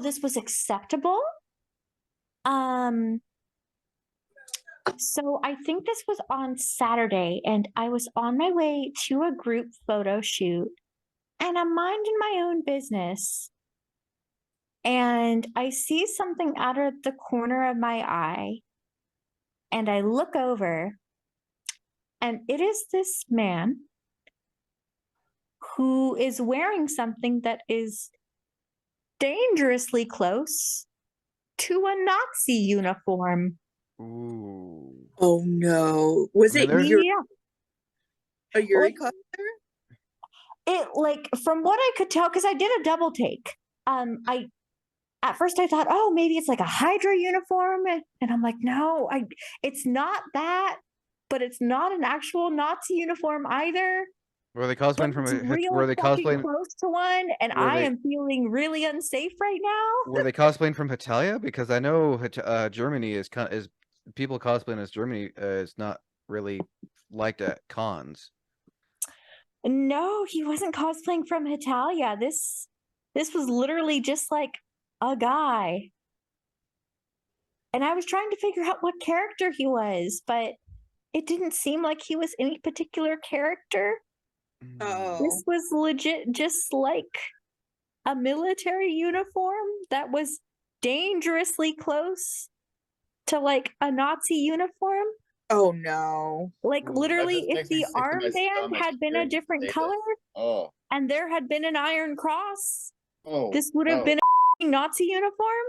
S3: this was acceptable. So I think this was on Saturday, and I was on my way to a group photo shoot, and I'm minding my own business. And I see something out of the corner of my eye, and I look over, and it is this man who is wearing something that is dangerously close to a Nazi uniform.
S1: Ooh.
S5: Oh no. Was
S1: I mean,
S5: it
S1: there's-
S5: a Yuri
S3: Well,
S5: costume?
S3: It like from what I could tell, because I did a double take. I at first I thought, oh, maybe it's like a Hydra uniform, and I'm like, no, it's not that, but it's not an actual Nazi uniform either.
S1: Were they
S3: But
S1: cosplaying from
S3: it's
S1: a
S3: real
S1: were they
S3: fucking
S1: cosplaying
S3: close to one, and
S1: were
S3: I
S1: they-
S3: am feeling really unsafe right now.
S1: were they cosplaying from Hetalia? Because I know Germany is people cosplaying as Germany is not really liked at cons.
S3: No, he wasn't cosplaying from Hetalia. This was literally just like a guy. And I was trying to figure out what character he was, but it didn't seem like he was any particular character.
S5: Oh.
S3: This was legit just like a military uniform that was dangerously close to like a Nazi uniform.
S5: Oh no.
S3: Like
S2: Ooh,
S3: literally,
S2: that
S3: if
S2: just makes me
S3: the
S2: sick to my
S3: armband
S2: stomach
S3: had been a
S2: hearing you
S3: different
S2: say
S3: color
S2: this. Oh,
S3: and there had been an iron cross,
S2: oh,
S3: this would have
S2: no.
S3: been a Nazi uniform.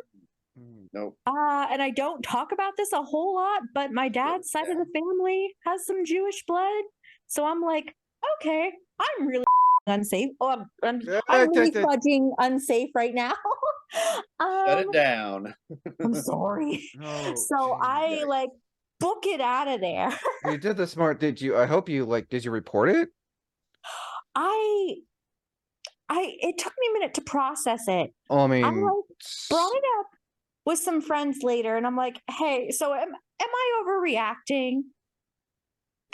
S2: Nope.
S3: And I don't talk about this a whole lot, but my dad's side of the family has some Jewish blood. So I'm like, okay, I'm really unsafe. Oh, I'm really fudging unsafe right now.
S2: Shut it down.
S3: I'm sorry.
S1: Oh,
S3: So I
S1: geez.
S3: like book it out of there.
S1: You did the smart. Did you? I hope you like. Did you report it?
S3: I it took me a minute to process it.
S1: Oh, I
S3: I
S1: mean,
S3: like brought it up with some friends later, and I'm like, hey, so am I overreacting?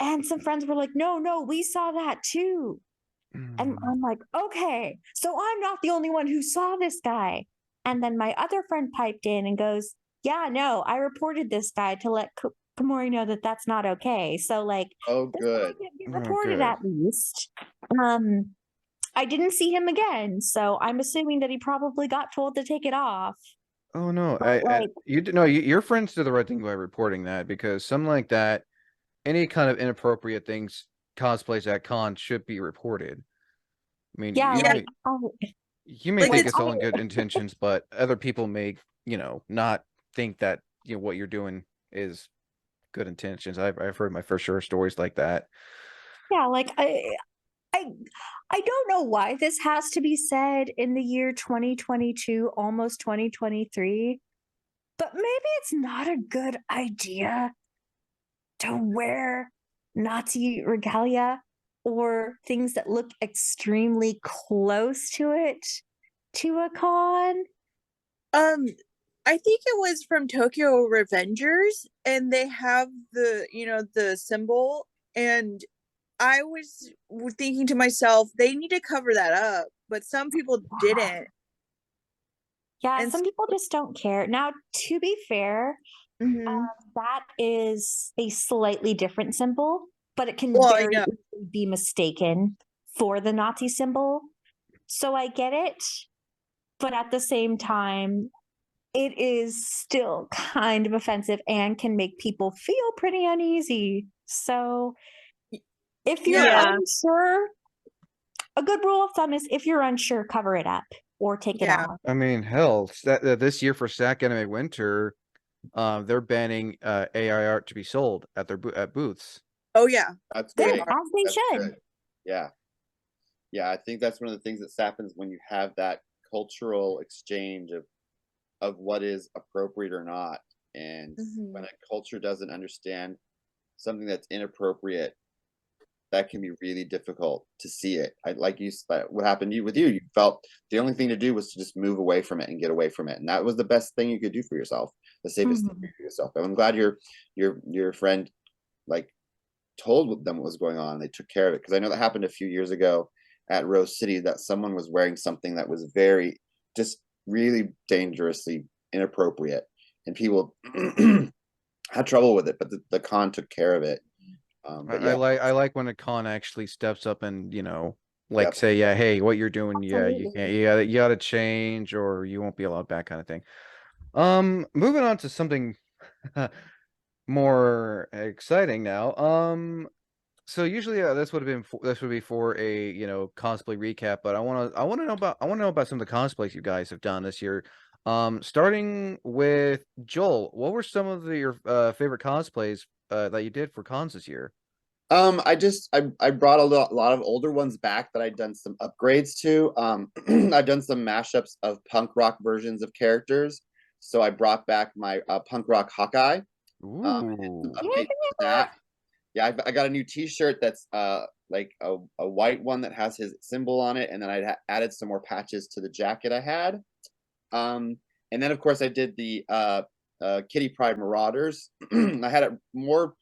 S3: And some friends were like, no, we saw that too. And I'm like, okay, so I'm not the only one who saw this guy. And then my other friend piped in and goes, yeah, no, I reported this guy to let Komori know that that's not okay. So like,
S2: Oh,
S3: this guy
S2: good.
S3: didn't get
S1: Oh,
S3: reported
S1: good.
S3: at least. I didn't see him again, so I'm assuming that he probably got told to take it off.
S1: Oh no,
S3: But like,
S1: your friends did the right thing by reporting that, because something like that, any kind of inappropriate things, cosplays at con should be reported. I mean,
S3: yeah,
S5: Yeah.
S3: like, oh,
S1: you may
S5: Like,
S1: think
S5: it's-
S1: it's all in good intentions, but other people may, not think that, what you're doing is good intentions. I've heard my fair share of stories like that.
S3: yeah, like I I don't know why this has to be said in the year 2022, almost 2023, but maybe it's not a good idea to wear Nazi regalia or things that look extremely close to it to a con.
S5: I think it was from Tokyo Revengers, and they have the symbol, and I was thinking to myself, they need to cover that up, but some people didn't.
S3: Yeah,
S5: And
S3: some people just don't care. Now, to be fair,
S5: Mhm.
S3: that is a slightly different symbol, but it can
S5: Well, I
S3: very
S5: know.
S3: easily be mistaken for the Nazi symbol. So I get it, but at the same time, it is still kind of offensive and can make people feel pretty uneasy. So if you're
S4: Yeah.
S3: unsure, a good rule of thumb is if you're unsure, cover it up or take it
S5: Yeah.
S3: off.
S1: I mean, hell, this year for SAC Anime Winter, they're banning AI art to be sold at their at booths.
S5: Oh yeah.
S2: That's
S3: Good,
S2: great.
S3: as they
S2: That's
S3: should.
S2: good. Yeah. Yeah, I think that's one of the things that happens when you have that cultural exchange of what is appropriate or not. And when
S5: Mhm.
S2: a culture doesn't understand something that's inappropriate, that can be really difficult to see it. I like you what happened to you with you. You felt the only thing to do was to just move away from it and get away from it. And that was the best thing you could do for yourself, the safest thing
S3: Mhm.
S2: for yourself. And I'm glad your friend like told them what was going on. They took care of it, because I know that happened a few years ago at Rose City, that someone was wearing something that was very just really dangerously inappropriate, and people had trouble with it, but the con took care of it. But yeah,
S1: I like when a con actually steps up and, like
S2: yep.
S1: say, yeah, hey, what you're doing, yeah, you
S3: Absolutely.
S1: can't, you gotta change, or you won't be allowed back, kind of thing. Moving on to something more exciting now. So usually this would be for a cosplay recap, but I want to know about some of the cosplays you guys have done this year. Starting with Joel, what were some of your favorite cosplays that you did for cons this year?
S2: I brought a lot of older ones back that I'd done some upgrades to. I've done some mashups of punk rock versions of characters. So I brought back my punk rock Hawkeye.
S1: Ooh.
S2: Update to that. Yeah, I got a new T-shirt that's like a white one that has his symbol on it, and then I added some more patches to the jacket I had. And then of course I did the Kitty Pride Marauders. I had it more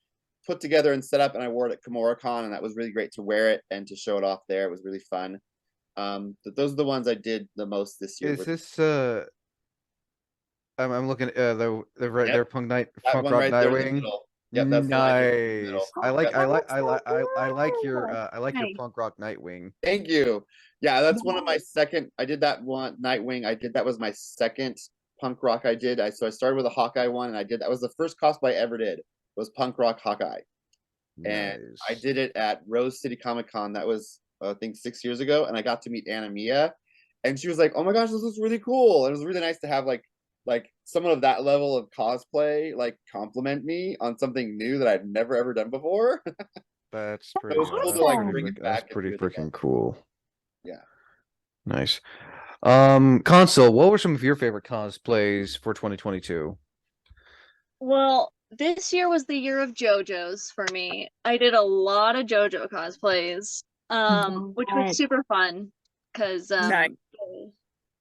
S2: put together and set up, and I wore it at KimuraCon, and that was really great to wear it and to show it off there. It was really fun. But those are the ones I did the most this year.
S1: Is this I'm looking at the right there,
S2: Yep, that
S1: Punk
S2: one
S1: Rock
S2: right there in the
S1: Nightwing.
S2: middle. Yep, that's the one I did in the middle.
S1: Nice.
S2: Yep.
S1: I like your
S3: Nice.
S1: Punk Rock Nightwing.
S2: Thank you. Yeah, that's one of my
S3: Yes.
S2: second. I did that one Nightwing. That was my second punk rock I did. So I started with a Hawkeye one, and that was the first cosplay I ever did. Was punk rock Hawkeye, and I
S1: Nice.
S2: did it at Rose City Comic Con. That was I think 6 years ago, and I got to meet Anna Mia, and she was like, "Oh my gosh, this was really cool." And it was really nice to have like someone of that level of cosplay like compliment me on something new that I've never ever done before.
S1: That's
S2: It was cool to like bring it
S1: that's
S2: back and
S1: pretty
S2: do it again.
S1: freaking cool.
S2: Yeah.
S1: Nice. Consul, what were some of your favorite cosplays for 2022?
S4: Well, this year was the year of JoJo's for me. I did a lot of JoJo cosplays, which was
S3: Yes.
S4: super fun because
S5: Nice.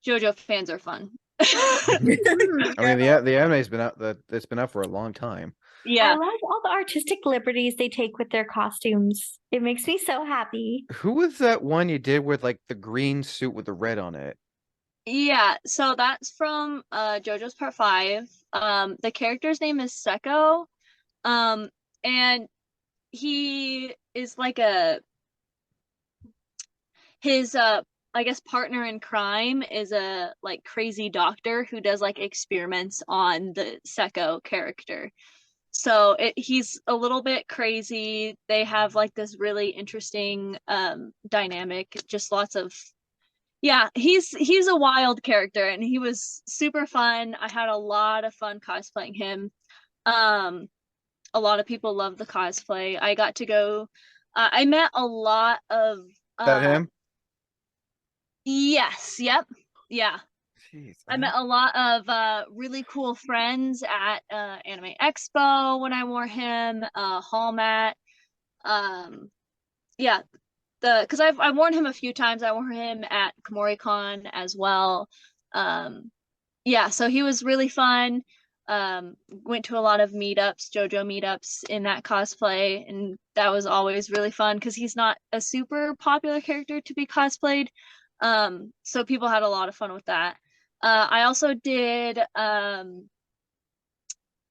S4: JoJo fans are fun.
S3: Mhm.
S1: I mean, the anime's been out. It's been out for a long time.
S3: I
S4: Yeah,
S3: love all the artistic liberties they take with their costumes. It makes me so happy.
S1: Who was that one you did with like the green suit with the red on it?
S4: yeah. So that's from JoJo's Part 5. The character's name is Seko. Um, and he is like his I guess partner in crime is a like crazy doctor who does like experiments on the Seko character. So he's a little bit crazy. They have like this really interesting dynamic, just lots of yeah, he's a wild character and he was super fun. I had a lot of fun cosplaying him. Um a lot of people love the cosplay. I got to go I met a lot of
S1: That him?
S4: yes, yep. Yeah.
S1: Jeez,
S4: I met a lot of really cool friends at Anime Expo when I wore him, Hall Mat. Yeah, because I've worn him a few times. I wore him at KomoriCon as well. Yeah, so he was really fun. Went to a lot of meetups, JoJo meetups in that cosplay, and that was always really fun because he's not a super popular character to be cosplayed. So people had a lot of fun with that. I also did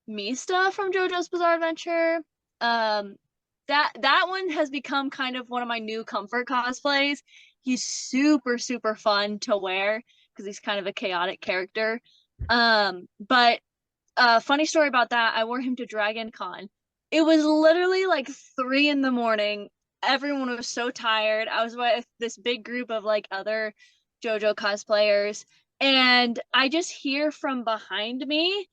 S4: Mista from JoJo's Bizarre Adventure. Um, that one has become kind of one of my new comfort cosplays. He's super fun to wear because he's kind of a chaotic character. But funny story about that, I wore him to Dragon Con. It was literally like 3 in the morning. Everyone was so tired. I was with this big group of like other JoJo cosplayers, and I just hear from behind me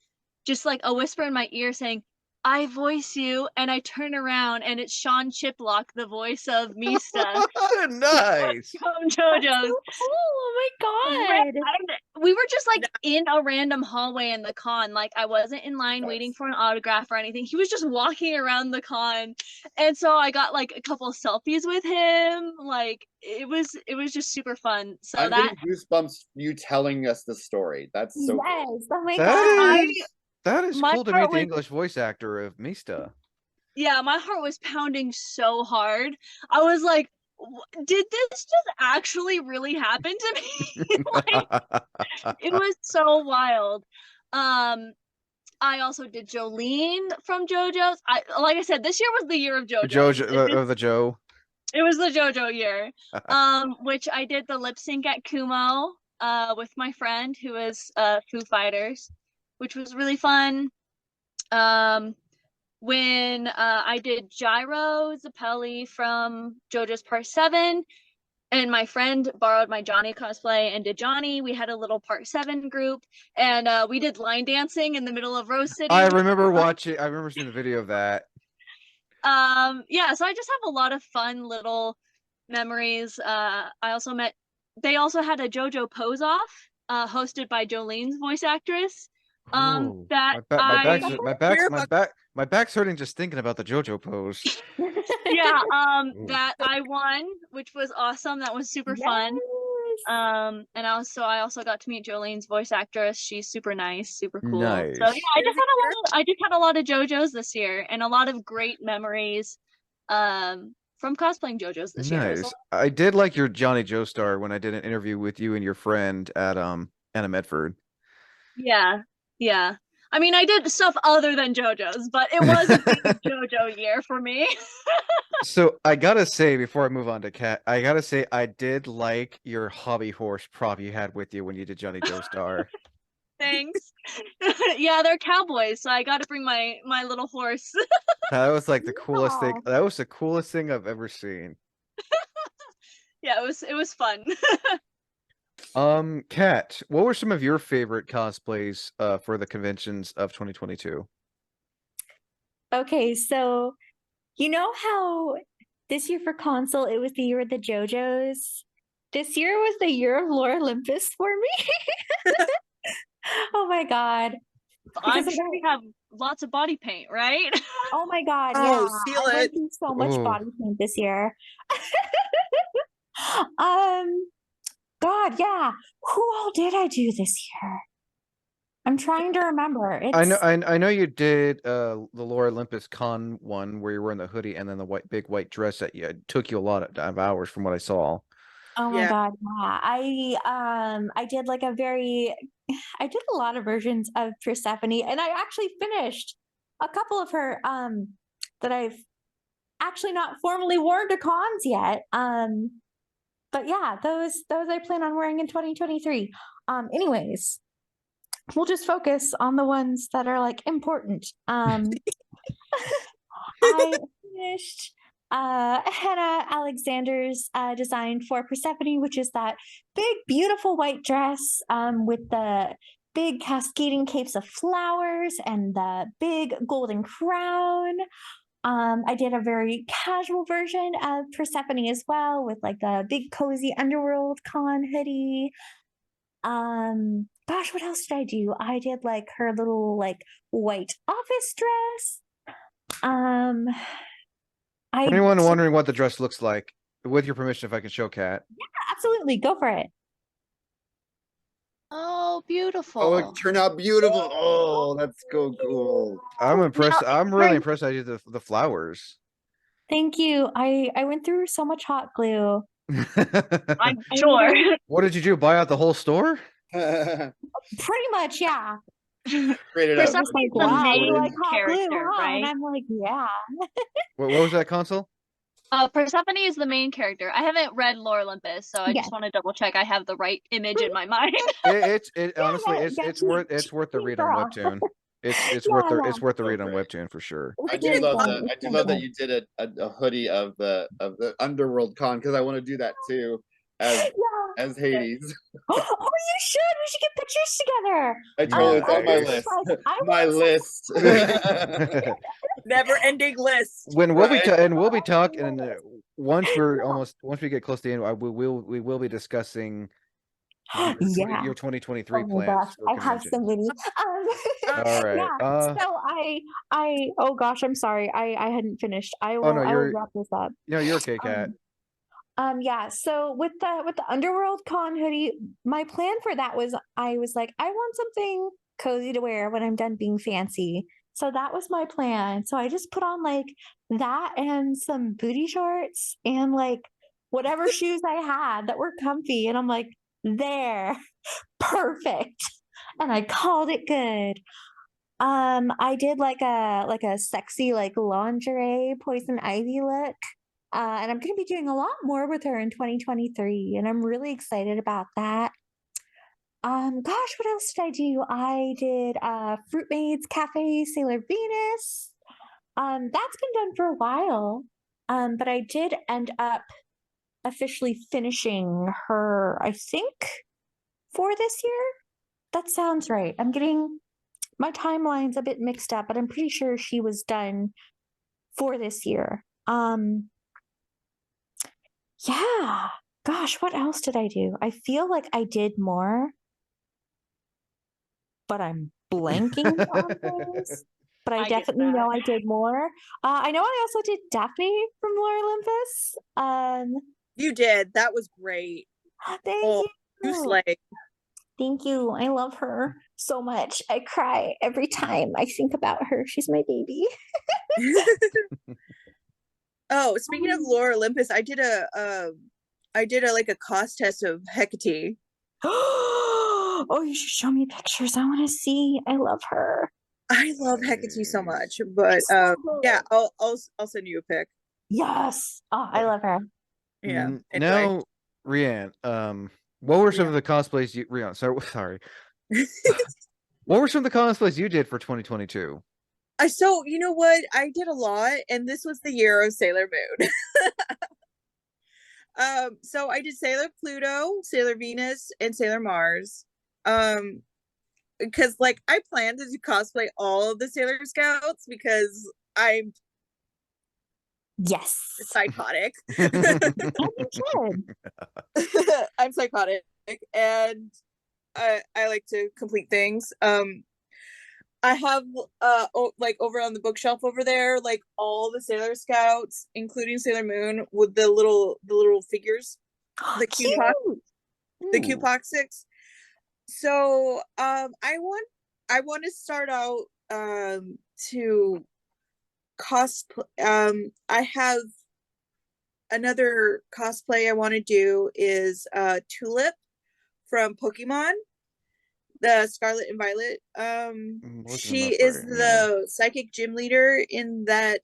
S4: just like a whisper in my ear saying, I voice you, and I turn around and it's Sean Chiplock, the voice of Mista
S1: nice.
S4: from
S3: That's
S4: JoJo's.
S3: so cool. Oh my God.
S4: We were just like in a random hallway in the con. Like I wasn't in line waiting for an autograph or anything. He was just walking around the con. And so I got like a couple of selfies with him. Like it was just super fun. So
S2: I'm
S4: that
S2: getting goosebumps you telling us the story. That's so cool.
S3: Yes. Oh my
S1: That
S3: God.
S1: that is
S4: my
S1: cool to
S4: heart
S1: meet the
S4: was
S1: English voice actor of Mista.
S4: yeah, my heart was pounding so hard. I was like, did this just actually really happen to me? Like it was so wild. Um I also did Jolene from JoJo's. Like I said, this year was the year of JoJo's.
S1: Jojo of the Joe.
S4: It was the JoJo year. Which I did the lip sync at Kumo with my friend who is Foo Fighters, which was really fun. When I did Gyro Zappelli from JoJo's Part 7, and my friend borrowed my Johnny cosplay and did Johnny. We had a little Part 7 group, and we did line dancing in the middle of Rose City.
S1: I remember seeing the video of that.
S4: Yeah, so I just have a lot of fun little memories. They also had a JoJo pose off, hosted by Jolene's voice actress.
S1: Oh,
S4: That
S1: my back's hurting just thinking about the JoJo pose.
S4: yeah,
S1: Ooh.
S4: that I won, which was awesome. That was super fun.
S3: Yes.
S4: And I also got to meet Jolene's voice actress. She's super nice, super cool.
S1: Nice.
S4: So yeah, I just had a lot of JoJo's this year and a lot of great memories from cosplaying JoJo's this year.
S1: Nice. I did like your Johnny Joestar when I did an interview with you and your friend at Anna Medford.
S4: Yeah. Yeah. I mean, I did stuff other than JoJo's, but it was a big JoJo year for me.
S1: So I gotta say, before I move on to Kat, I gotta say I did like your hobby horse prop you had with you when you did Johnny Joestar.
S4: Thanks. Yeah, they're cowboys, so I got to bring my little horse.
S1: That was like the coolest thing.
S3: Aw.
S1: That was the coolest thing I've ever seen.
S4: Yeah, it was fun.
S1: Kat, what were some of your favorite cosplays for the conventions of 2022?
S3: Okay, so you know how this year for Consul it was the year of the JoJos? This year was the year of Lore Olympus for me. Oh my God.
S4: I'm
S3: Because
S4: sure we have lots of body paint, right?
S3: Oh my god,
S5: Oh,
S3: yeah.
S5: seal
S3: I went
S5: it.
S3: through so much
S1: Ooh.
S3: body paint this year. um, God, yeah. Who all did I do this year? I'm trying to remember.
S1: I know you did the Lore Olympus Con one where you were in the hoodie and then the big white dress that you it took you a lot of hours from what I saw.
S3: Oh my
S5: Yeah.
S3: god, yeah. I did like I did a lot of versions of Persephone, and I actually finished a couple of her that I've actually not formally worn to cons yet. But yeah, those I plan on wearing in 2023. Anyways, we'll just focus on the ones that are like important. I finished Hannah Alexander's design for Persephone, which is that big, beautiful white dress with the big cascading capes of flowers and the big golden crown. I did a very casual version of Persephone as well, with like a big cozy underworld con hoodie. Gosh, what else did I do? I did like her little like white office dress. I
S1: For anyone
S3: did-
S1: wondering what the dress looks like, with your permission, if I can show Kat.
S3: absolutely go for it.
S4: Oh, beautiful.
S2: Oh, it turned out beautiful. Oh, that's so cool.
S1: I'm impressed.
S4: Now,
S1: I'm really impressed I did the flowers.
S3: Thank you. I went through so much hot glue.
S4: I'm
S3: I
S4: sure.
S3: literally-
S1: What did you do? Buy out the whole store?
S2: Created
S3: Pretty much, yeah.
S2: a
S4: Persephone's
S3: Like,
S4: the
S3: wow, you
S4: main
S3: like hot glue,
S4: character,
S3: huh? And
S4: right?
S3: I'm like, yeah.
S1: What was that console?
S4: Persephone is the main character. I haven't read Lore Olympus, so I
S3: Yes.
S4: just want to double check I have the right image in my mind.
S1: Honestly,
S3: yeah,
S1: it's
S3: yeah,
S1: worth the
S3: team
S1: read on
S3: girl.
S1: Webtoon. It's
S3: Yeah,
S1: worth the
S3: yeah.
S1: the read on
S2: Right.
S1: Webtoon for sure.
S2: I
S3: It's
S2: do
S3: very
S2: love
S3: fun.
S2: that. I
S3: It's
S2: do
S3: very
S2: love that
S3: fun.
S2: you did a hoodie of the Underworld Con because I want to do that too as
S3: Yeah.
S2: as Hades.
S3: Oh, you should. We should get pictures together.
S2: I totally it's on my
S3: I'm
S2: list.
S3: surprised. I
S2: My
S3: was
S2: list.
S5: Never ending list.
S1: When we'll be
S2: Right.
S1: we'll be talking once we get close to the end, we will be discussing
S3: Yeah.
S1: your 2023
S3: Oh my
S1: plans
S3: gosh,
S1: for
S3: I have
S1: convention.
S3: so many.
S1: All right.
S3: Yeah. So oh gosh, I'm sorry. I hadn't finished. I
S1: Oh
S3: will
S1: no,
S3: I will wrap this up.
S1: you're okay, Kat.
S3: Yeah, so with the Underworld Con hoodie, my plan for that was I was like, I want something cozy to wear when I'm done being fancy. So that was my plan. So I just put on like that and some booty shorts and like whatever shoes I had that were comfy. And I'm like, there, perfect. And I called it good. I did like a sexy like lingerie poison ivy look. And I'm going to be doing a lot more with her in 2023, and I'm really excited about that. Gosh, what else did I do? I did Fruit Maids Cafe Sailor Venus. That's been done for a while. But I did end up officially finishing her, I think, for this year. That sounds right. I'm getting my timeline's a bit mixed up, but I'm pretty sure she was done for this year. Yeah. Gosh, what else did I do? I feel like I did more, but I'm blanking on things. But I
S4: I get
S3: definitely know
S4: that.
S3: I did more. I know I also did Daphne from Lore Olympus.
S5: You did. That was great.
S3: Thank
S5: Oh,
S3: you.
S5: you slay.
S3: Thank you. I love her so much. I cry every time I think about her. She's my baby.
S5: Oh, speaking of Lore Olympus, I did a like a cost test of Hecate.
S3: Oh, you should show me pictures. I want to see. I love her.
S5: I love Hecate so much, but
S3: So
S5: yeah,
S3: good.
S5: I'll send you a pic.
S3: Yes. Oh, I love her.
S5: Yeah. Anyway.
S1: Now, Rhianna, what were some of the cosplays you Rhianna? Sorry. What were some of the cosplays you did for 2022?
S5: So you know what? I did a lot, and this was the year of Sailor Moon. So I did Sailor Pluto, Sailor Venus, and Sailor Mars. Because like I planned to cosplay all of the Sailor Scouts because I'm
S3: Yes.
S5: psychotic.
S3: As you should.
S5: I'm psychotic, and I like to complete things. I have like over on the bookshelf over there, like all the Sailor Scouts, including Sailor Moon, with the little figures, the
S3: Cute.
S5: the Cupoxics. So I want to start out to cosplay. I have another cosplay I want to do is Tulip from Pokemon, the Scarlet and Violet.
S1: Looking
S5: She
S1: them up
S5: is
S1: right now.
S5: the psychic gym leader in that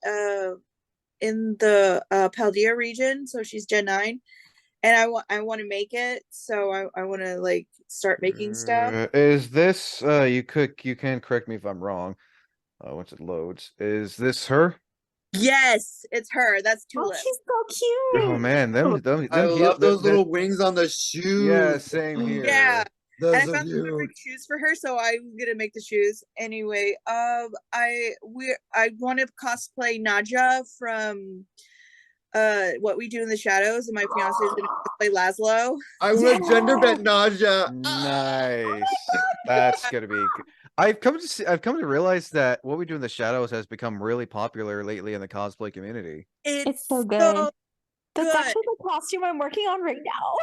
S5: in the Paldea region, so she's Gen 9. And I want to make it, so I want to like start making stuff.
S1: Is this you can correct me if I'm wrong. Once it loads, is this her?
S5: Yes, it's her. That's
S3: Oh,
S5: Tulip.
S3: she's so cute.
S1: Oh man, them
S2: I love those
S1: that-
S2: little wings on the shoes.
S1: Yeah, same here.
S5: Yeah.
S2: Those
S5: And I
S2: are
S5: found the perfect
S2: cute.
S5: shoes for her, so I'm gonna make the shoes anyway. I want to cosplay Naja from What We Do in the Shadows, and my fiance is gonna cosplay Laszlo.
S2: I want to gender bent nausea.
S1: Nice. That's gonna be. I've come to realize that What We Do in the Shadows has become really popular lately in the cosplay community.
S3: It's so good.
S5: So
S3: That's
S5: good.
S3: actually the costume I'm working on right now.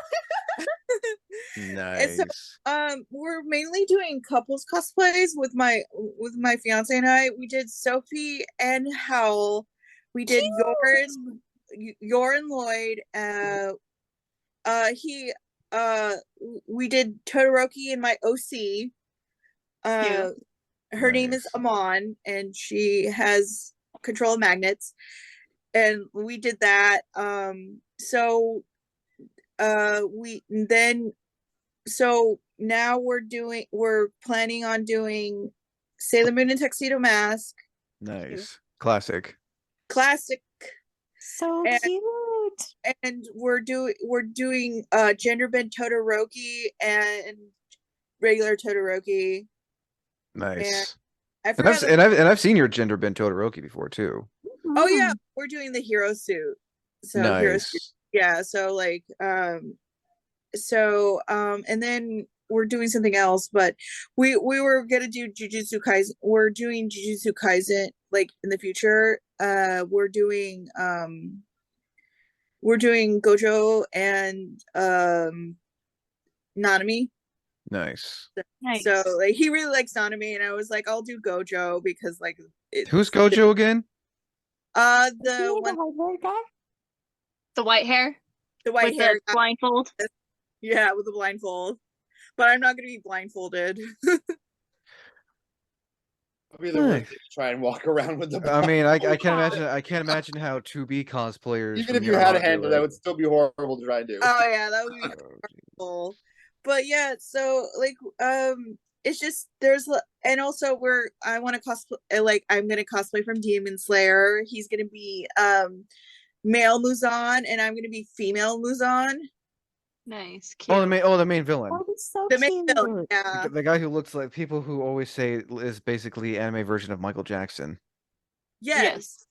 S5: And so,
S1: Nice.
S5: we're mainly doing couples cosplays with my fiance and I. We did Sophie and Howl. We did Yorin Lloyd. He we did Todoroki and my OC. Her name is
S1: Nice.
S5: Amon, and she has control of magnets. And we did that. So now we're planning on doing Sailor Moon and Tuxedo Mask,
S1: Nice. Classic.
S5: classic,
S3: So
S5: And-
S3: cute.
S5: and we're doing gender bent Todoroki and regular Todoroki.
S1: Nice.
S5: I
S1: And
S5: forgot.
S1: I've seen your gender bent Todoroki before too.
S5: Oh yeah, we're doing the hero suit. So hero suit.
S1: Nice.
S5: Yeah, so like and then we're doing something else, but we were gonna do Jujutsu Kaisen. We're doing Jujutsu Kaisen like in the future. We're doing Gojo and Nanami.
S1: Nice.
S4: Nice.
S5: So like he really likes Nanami, and I was like, I'll do Gojo because like
S1: Who's Gojo again?
S5: the
S3: You
S5: one
S3: know, white guy?
S4: The white hair
S5: the white
S4: with
S5: hair
S4: the
S5: guy.
S4: blindfold.
S5: Yeah, with the blindfold. But I'm not gonna be blindfolded.
S2: I'll be the
S1: Nice.
S2: one to try and walk around with the.
S1: I mean, I
S2: blindfold.
S1: can't imagine how 2B cosplayers.
S2: Even
S1: from
S2: if you
S1: your
S2: had a
S1: lot do
S2: handle,
S1: it.
S2: that would still be horrible to try and do.
S5: Oh yeah, that would be
S1: Oh, geez.
S5: cool. But yeah, so like it's just and also I want to cosplay, like I'm gonna cosplay from Demon Slayer. He's gonna be male Muzan, and I'm gonna be female Muzan.
S4: Nice. Cute.
S1: The main villain.
S3: Oh, it's so
S5: The main
S3: cute.
S5: villain, yeah.
S1: The guy who looks like people who always say is basically anime version of Michael Jackson.
S5: Yes.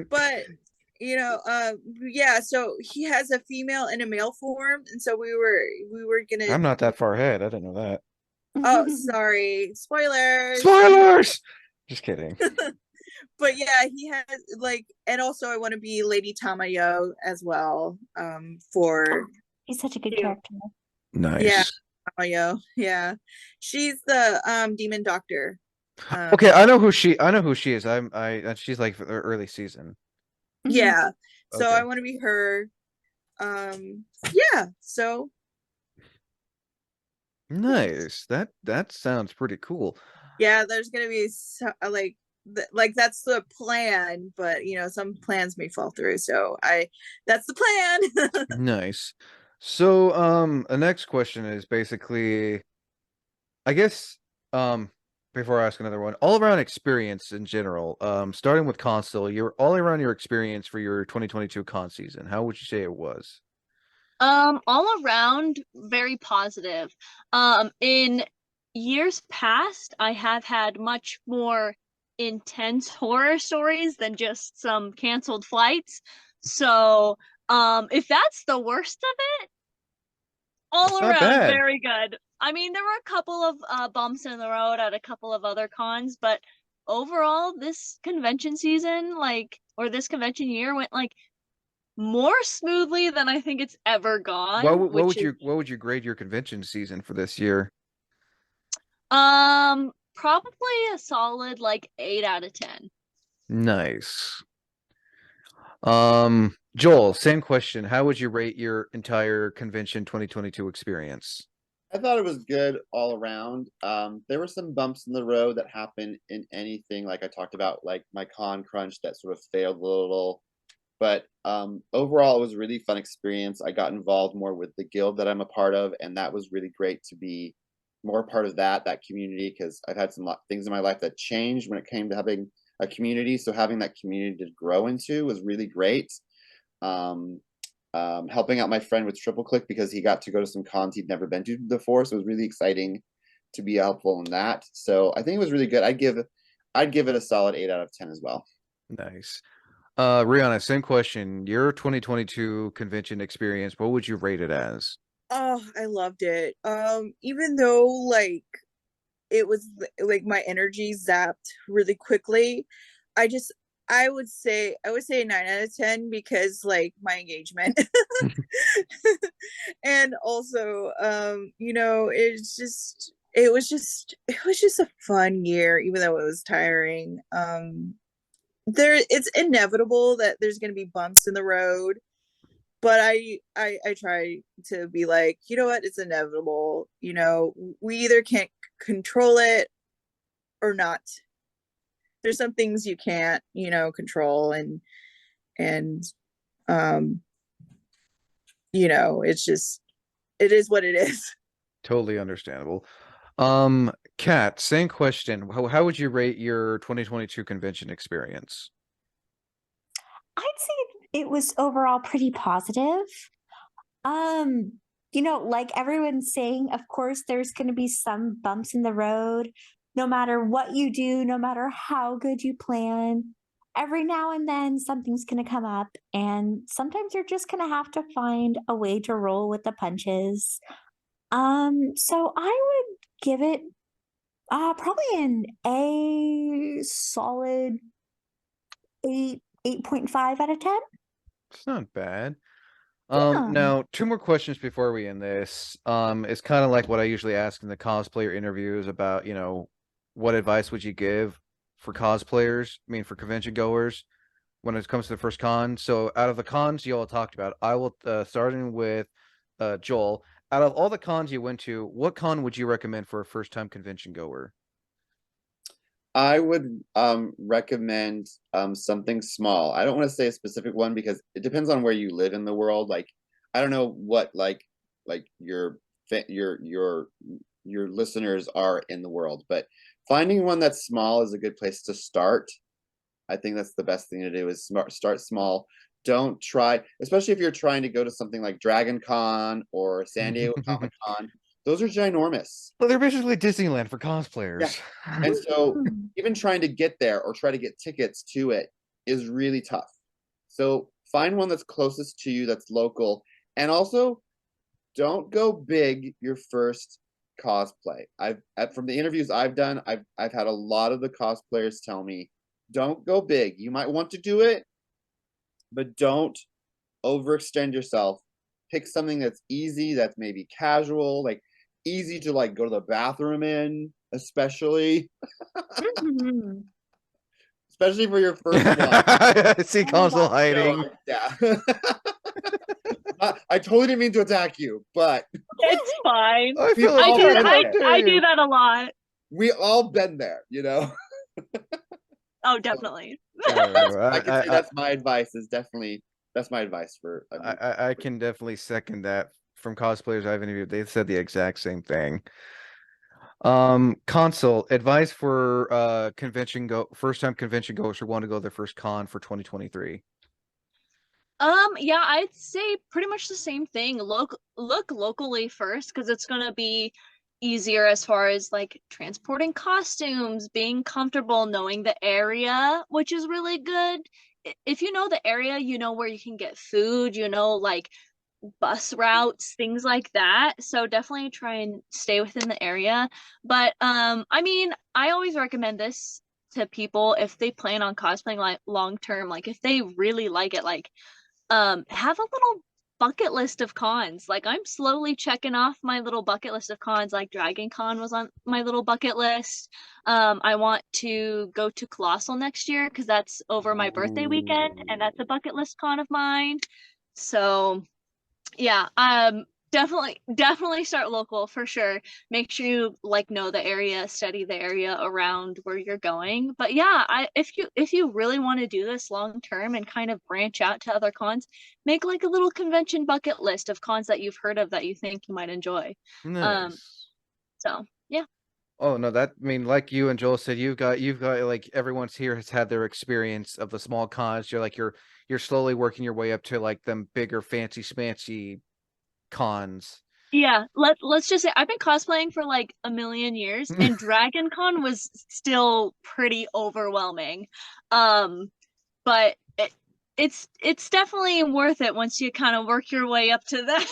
S5: But yeah, so he has a female and a male form, and so we were gonna
S1: I'm not that far ahead. I didn't know that.
S5: oh sorry, spoilers.
S1: Spoilers. Just kidding.
S5: But yeah, he has like, and also I want to be Lady Tamayo as well. For
S3: He's such a good
S5: Cute.
S3: character.
S1: Nice.
S5: Yeah. Tamayo, yeah, she's the demon doctor.
S1: Okay, I know who she is. She's like for the early season.
S5: Yeah. So
S1: Okay.
S5: I want to be her. Yeah. So
S1: Nice. That sounds pretty cool.
S5: yeah, there's gonna be like that's the plan, but some plans may fall through. So that's the plan.
S1: Nice. So the next question is basically, I guess, before I ask another one, all around experience in general, starting with Consul, your all around your experience for your 2022 con season, how would you say it was?
S4: All around very positive. In years past, I have had much more intense horror stories than just some canceled flights. So, if that's the worst of it, all
S1: That's not
S4: around
S1: bad.
S4: very good. I mean, there were a couple of bumps in the road at a couple of other cons, but overall, this convention season, like, or this convention year went like more smoothly than I think it's ever gone,
S1: What
S4: which
S1: would
S4: is
S1: you grade your convention season for this year?
S4: probably a solid like 8 out of 10.
S1: Nice. Joel, same question. How would you rate your entire convention 2022 experience?
S2: I thought it was good all around. There were some bumps in the road that happen in anything, like I talked about, like my con crunch that sort of failed a little. But overall, it was a really fun experience. I got involved more with the guild that I'm a part of, and that was really great to be more part of that community, because I've had some things in my life that changed when it came to having a community. So having that community to grow into was really great. Um, Helping out my friend with Triple Click because he got to go to some cons he'd never been to before, so it was really exciting to be helpful in that. So I think it was really good. I'd give it a solid 8 out of 10 as well.
S1: Nice. Rhianna, same question. Your 2022 convention experience, what would you rate it as?
S5: Oh, I loved it. Even though like it was like my energy zapped really quickly, I just I would say a 9 out of 10 because like my engagement. And also you know, it was just a fun year, even though it was tiring. It's inevitable that there's gonna be bumps in the road, but I try to be like, you know what, it's inevitable. You know, we either can't control it or not. There's some things you can't, you know, control, and um you know, it's just, it is what it is.
S1: Totally understandable. Kat, same question. How would you rate your 2022 convention experience?
S3: I'd say it was overall pretty positive. Um, you know, like everyone's saying, of course, there's going to be some bumps in the road. No matter what you do, no matter how good you plan, every now and then something's going to come up, and sometimes you're just going to have to find a way to roll with the punches. So I would give it probably an A solid 8.5 out of 10.
S1: It's not bad.
S3: Yeah.
S1: Now two more questions before we end this. It's kind of like what I usually ask in the cosplayer interviews about, what advice would you give for cosplayers? I mean, for convention goers when it comes to the first con. So out of the cons you all talked about, I will starting with Joel. Out of all the cons you went to, what con would you recommend for a first time convention goer?
S2: I would recommend something small. I don't want to say a specific one because it depends on where you live in the world. Like, I don't know what like your listeners are in the world, but finding one that's small is a good place to start. I think that's the best thing to do is start small. Don't try, especially if you're trying to go to something like Dragon Con or San Diego Comic Con. Those are ginormous.
S1: Well, they're basically Disneyland for
S2: Yeah.
S1: cosplayers.
S2: And so
S3: Hmm.
S2: even trying to get there or try to get tickets to it is really tough. So find one that's closest to you, that's local. And also don't go big your first cosplay. From the interviews I've done, I've had a lot of the cosplayers tell me, don't go big. You might want to do it, but don't overextend yourself. Pick something that's easy, that's maybe casual, like easy to like go to the bathroom in, especially
S3: Mhm.
S2: especially for your first one.
S1: I see
S3: Oh my
S1: Consul
S3: God.
S1: hiding.
S2: Yeah. I totally didn't mean to attack you, but
S4: It's fine.
S1: I
S2: We've
S1: feel like
S2: all
S1: trying to
S2: been
S1: talk
S2: there.
S1: to
S4: I do
S1: you.
S4: that a lot.
S2: We all been there, you know.
S4: Oh, definitely.
S2: I can say
S1: I,
S2: that's my advice. Is definitely that's my advice for.
S1: I can definitely second that from cosplayers I've interviewed. They said the exact same thing. Consul, advice for first time convention goers who want to go to their first con for 2023.
S4: Yeah, I'd say pretty much the same thing. Look locally first because it's gonna be easier as far as like transporting costumes, being comfortable, knowing the area, which is really good. If you know the area, you know where you can get food, you know like bus routes, things like that. So definitely try and stay within the area. But I mean, I always recommend this to people if they plan on cosplaying like long term, like if they really like it, like have a little bucket list of cons. Like I'm slowly checking off my little bucket list of cons. Like Dragon Con was on my little bucket list. I want to go to Colossal next year because that's over my birthday weekend, and that's a bucket list con of mine. So yeah, definitely start local for sure. Make sure you like know the area, study the area around where you're going. But yeah, if you really want to do this long term and kind of branch out to other cons, make like a little convention bucket list of cons that you've heard of that you think you might enjoy.
S1: Nice.
S4: So yeah.
S1: Oh no, that I mean, like you and Joel said, you've got like everyone's here has had their experience of the small cons. You're slowly working your way up to like them bigger fancy smancy cons.
S4: Yeah, let's just say I've been cosplaying for like a million years, and Dragon Con was still pretty overwhelming. But it's definitely worth it once you kind of work your way up to that.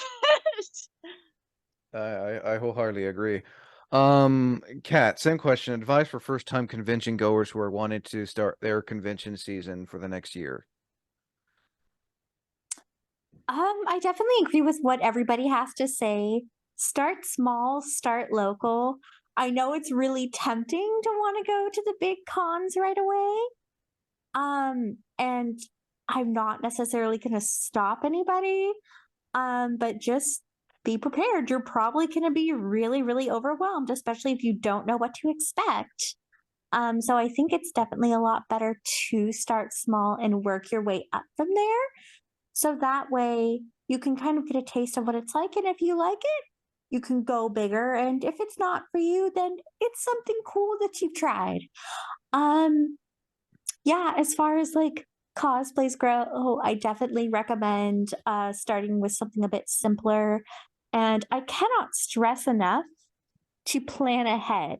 S1: I wholeheartedly agree. Kat, same question. Advice for first time convention goers who are wanting to start their convention season for the next year.
S3: I definitely agree with what everybody has to say. Start small, start local. I know it's really tempting to want to go to the big cons right away. And I'm not necessarily going to stop anybody. But just be prepared. You're probably going to be really, really overwhelmed, especially if you don't know what to expect. So I think it's definitely a lot better to start small and work your way up from there. So that way you can kind of get a taste of what it's like. And if you like it, you can go bigger. And if it's not for you, then it's something cool that you've tried. Um, yeah, as far as like cosplays grow, I definitely recommend starting with something a bit simpler. And I cannot stress enough to plan ahead.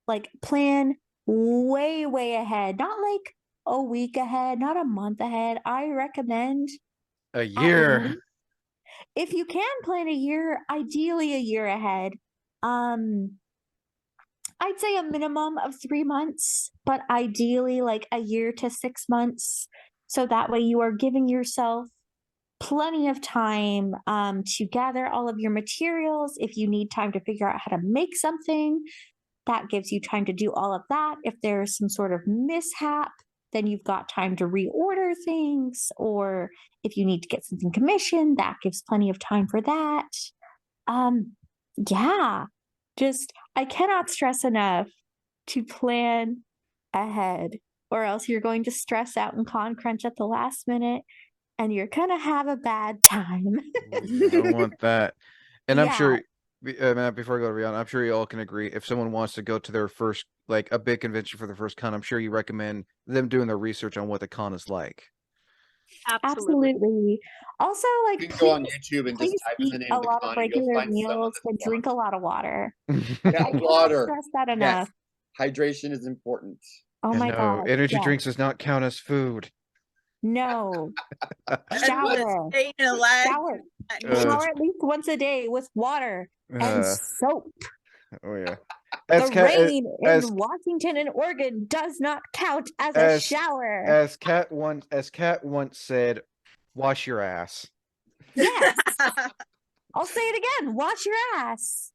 S3: Like plan way, way ahead, not like a week ahead, not a month ahead. I recommend
S1: A
S3: at
S1: year.
S3: least, if you can plan a year, ideally a year ahead. Um, I'd say a minimum of 3 months, but ideally like a year to 6 months. So that way you are giving yourself plenty of time to gather all of your materials. If you need time to figure out how to make something, that gives you time to do all of that. If there's some sort of mishap, then you've got time to reorder things. Or if you need to get something commissioned, that gives plenty of time for that. Um, yeah, just I cannot stress enough to plan ahead, or else you're going to stress out and con crunch at the last minute and you're gonna have a bad time.
S1: I don't want that. And I'm
S3: Yeah.
S1: sure, Matt, before I go to Rhianna, I'm sure you all can agree. If someone wants to go to their first, like a big convention for the first con, I'm sure you recommend them doing their research on what the con is like.
S3: Absolutely. Also,
S2: You
S3: like
S2: can go on
S3: please,
S2: YouTube and just
S3: please
S2: type in
S3: eat
S2: the name
S3: a
S2: of the
S3: lot of
S2: con and you'll
S3: regular
S2: find someone
S3: meals and
S2: that's
S3: drink a lot of water.
S2: yeah,
S3: I cannot
S2: water.
S3: stress that
S2: Yes,
S3: enough.
S2: hydration is important.
S3: Oh
S1: And
S3: my
S1: no,
S3: god.
S1: energy
S3: Yes.
S1: drinks does not count as food.
S3: No.
S5: And was
S3: Shower.
S5: staying alive.
S3: Shower. Shower at least once a day with water and
S1: Uh,
S3: soap.
S1: oh yeah.
S3: The
S1: Kat,
S3: rain
S1: as
S3: in Washington and Oregon does not count as a shower.
S1: as Kat once said, wash your ass.
S3: Yes. I'll say it again. Wash your ass.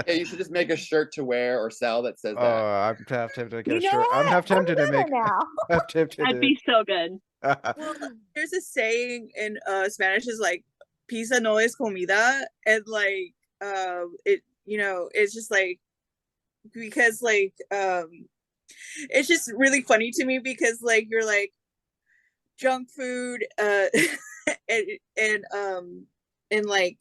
S2: Yeah, you should just make a shirt to wear or sell that says
S1: Oh,
S2: that.
S1: I'm half tempted to get
S3: You
S1: a
S3: know
S1: shirt. I'm
S3: what?
S1: half tempted to
S3: I'm
S1: make.
S3: gonna now.
S1: Half tempted
S4: That'd be so good.
S5: Well, there's a saying in Spanish is like pizza no es comida, and like it it's just like because like it's just really funny to me because like you're like junk food and and like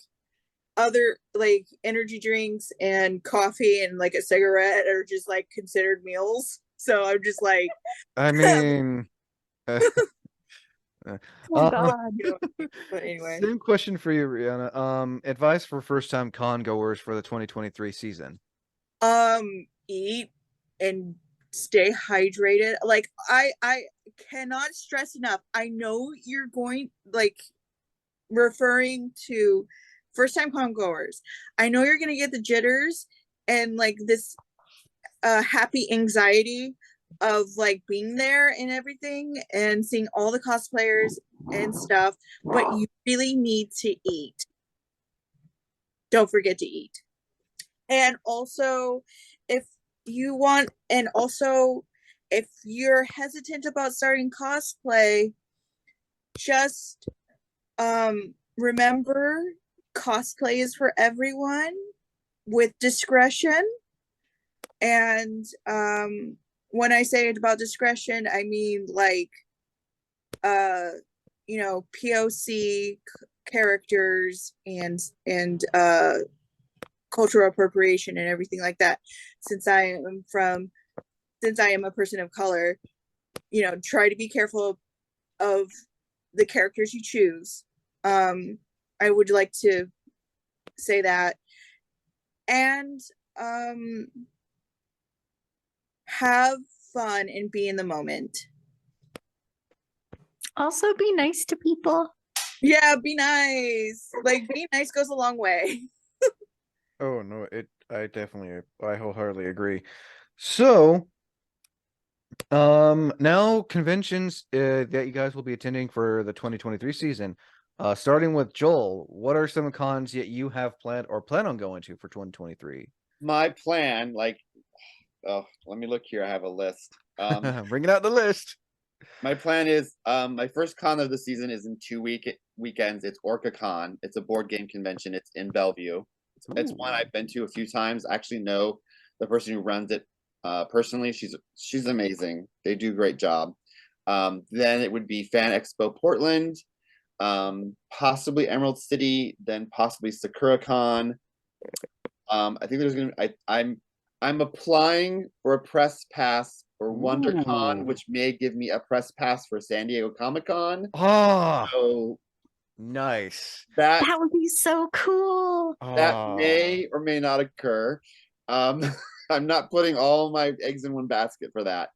S5: other like energy drinks and coffee and like a cigarette are just like considered meals. So I'm just like
S1: I mean,
S3: Oh
S1: um,
S3: god.
S5: but anyway.
S1: same question for you, Rhianna. Advice for first-time con goers for the 2023 season.
S5: Eat and stay hydrated. Like I cannot stress enough. I know you're going like referring to first time con goers. I know you're gonna get the jitters and like this happy anxiety of like being there and everything and seeing all the cosplayers and stuff, but you really need to eat. Don't forget to eat. And also, if you want, and also if you're hesitant about starting cosplay, just remember cosplay is for everyone with discretion. And when I say it about discretion, I mean like you know, POC characters and cultural appropriation and everything like that. Since I am a person of color, you know, try to be careful of the characters you choose. I would like to say that. And have fun and be in the moment.
S3: Also, be nice to people.
S5: Yeah, be nice. Like being nice goes a long way.
S1: Oh no, I wholeheartedly agree. So, now conventions that you guys will be attending for the 2023 season. Starting with Joel, what are some cons that you have planned or plan on going to for 2023?
S2: My plan, like, oh, let me look here. I have a list.
S1: Bringing out the list.
S2: My plan is my first con of the season is in 2 weekends. It's OrcaCon. It's a board game convention. It's in Bellevue. It's one
S1: Ooh.
S2: I've been to a few times. I actually know the person who runs it personally. She's amazing. They do a great job. Then it would be Fan Expo Portland, possibly Emerald City, then possibly SakuraCon. I think there's gonna. I'm applying for a press pass for WonderCon,
S1: Ooh.
S2: which may give me a press pass for San Diego Comic-Con.
S1: Ah,
S2: So
S1: nice.
S2: that
S3: That would be so cool.
S2: that
S1: Ah.
S2: may or may not occur. Um, I'm not putting all my eggs in one basket for that,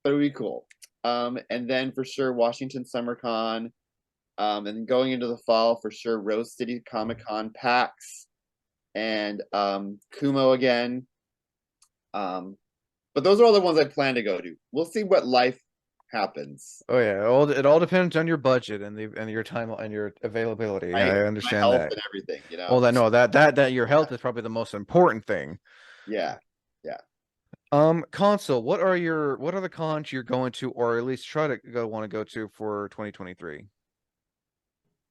S2: but it would be cool. And then for sure Washington SummerCon, and going into the fall for sure Rose City Comic Con PAX, and Kumo again. But those are all the ones I plan to go to. We'll see what life happens.
S1: Oh yeah, it all depends on your budget and your time and your availability.
S2: My,
S1: I
S2: my
S1: understand
S2: health
S1: that.
S2: and everything, you know.
S1: Well, that your health is probably the most important thing.
S2: Yeah.
S1: Consul, what are the cons you're going to, or at least want to go to for 2023?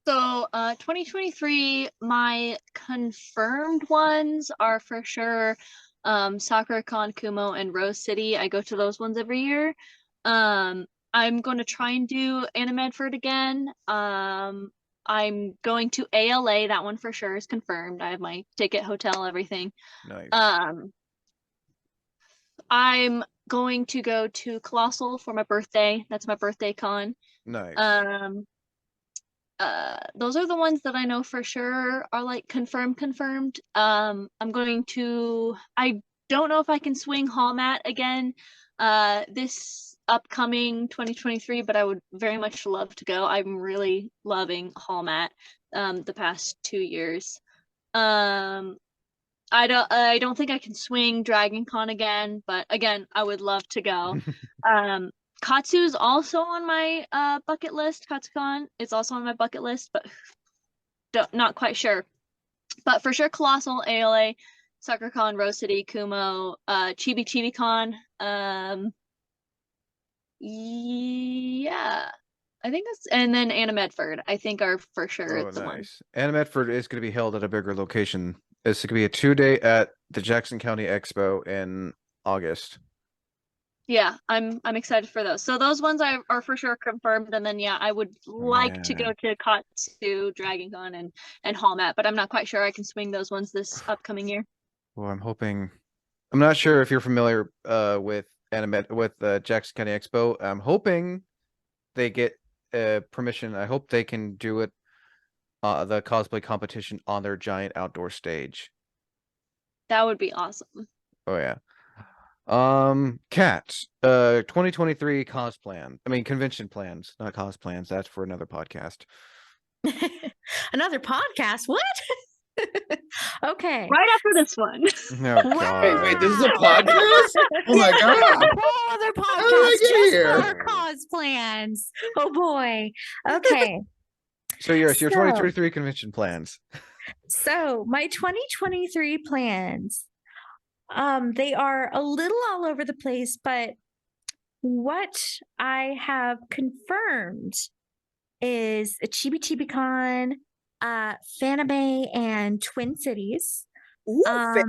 S4: So 2023, my confirmed ones are for sure SakuraCon, Kumo, and Rose City. I go to those ones every year. I'm going to try and do Animedford again. I'm going to ALA. That one for sure is confirmed. I have my ticket, hotel, everything.
S1: Nice.
S4: I'm going to go to Colossal for my birthday. That's my birthday con.
S1: Nice.
S4: Those are the ones that I know for sure are like confirmed. I don't know if I can swing Hallmat again this upcoming 2023, but I would very much love to go. I'm really loving Hallmat the past 2 years. I don't think I can swing Dragon Con again, but again, I would love to go. Katsu's also on my bucket list. KatsuCon is also on my bucket list, but not quite sure. But for sure, Colossal, ALA, SakuraCon, Rose City, Kumo, Chibi Con. Yeah, I think that's, and then Animedford, I think are for sure the ones.
S1: Nice. Animedford is going to be held at a bigger location. It's going to be a 2-day at the Jackson County Expo in August.
S4: Yeah, I'm excited for those. So those ones are for sure confirmed, and then yeah, I would like to go to Katsu, Dragon Con, and Hallmat, but I'm not quite sure I can swing those ones this upcoming year.
S1: Well, I'm not sure if you're familiar with Jackson County Expo. I'm hoping they get permission. I hope they can do it the cosplay competition on their giant outdoor stage.
S4: That would be awesome.
S1: Oh yeah. Kat, 2023 convention plans, not cos plans. That's for another podcast.
S3: Another podcast? What? Okay.
S4: Right after this one.
S1: Oh, God.
S2: Wait, this is a podcast? Oh my
S3: Yeah,
S2: God.
S3: a whole other
S2: did I
S3: podcast
S2: get
S3: just
S2: here?
S3: for cause plans. Oh boy. Okay.
S1: So your
S3: So-
S1: 2023 convention plans.
S3: So my 2023 plans, they are a little all over the place, but what I have confirmed is a ChibiChibiCon, Fanime, and Twin Cities.
S5: Ooh,
S3: Yeah,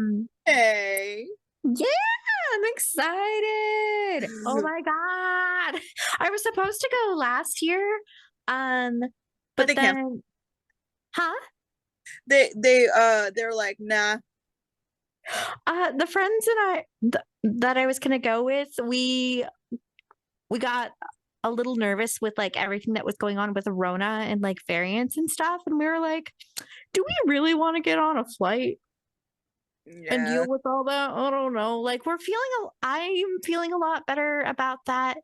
S5: hey.
S3: I'm excited. Oh my god. I was supposed to go last year. But
S5: they canceled.
S3: then huh?
S5: They're like, nah.
S3: The friends and I that I was gonna go with, we got a little nervous with like everything that was going on with Rona and like variants and stuff, and we were like, do we really want to get on a flight and
S5: Yeah.
S3: deal with all that? I don't know. Like I'm feeling a lot better about that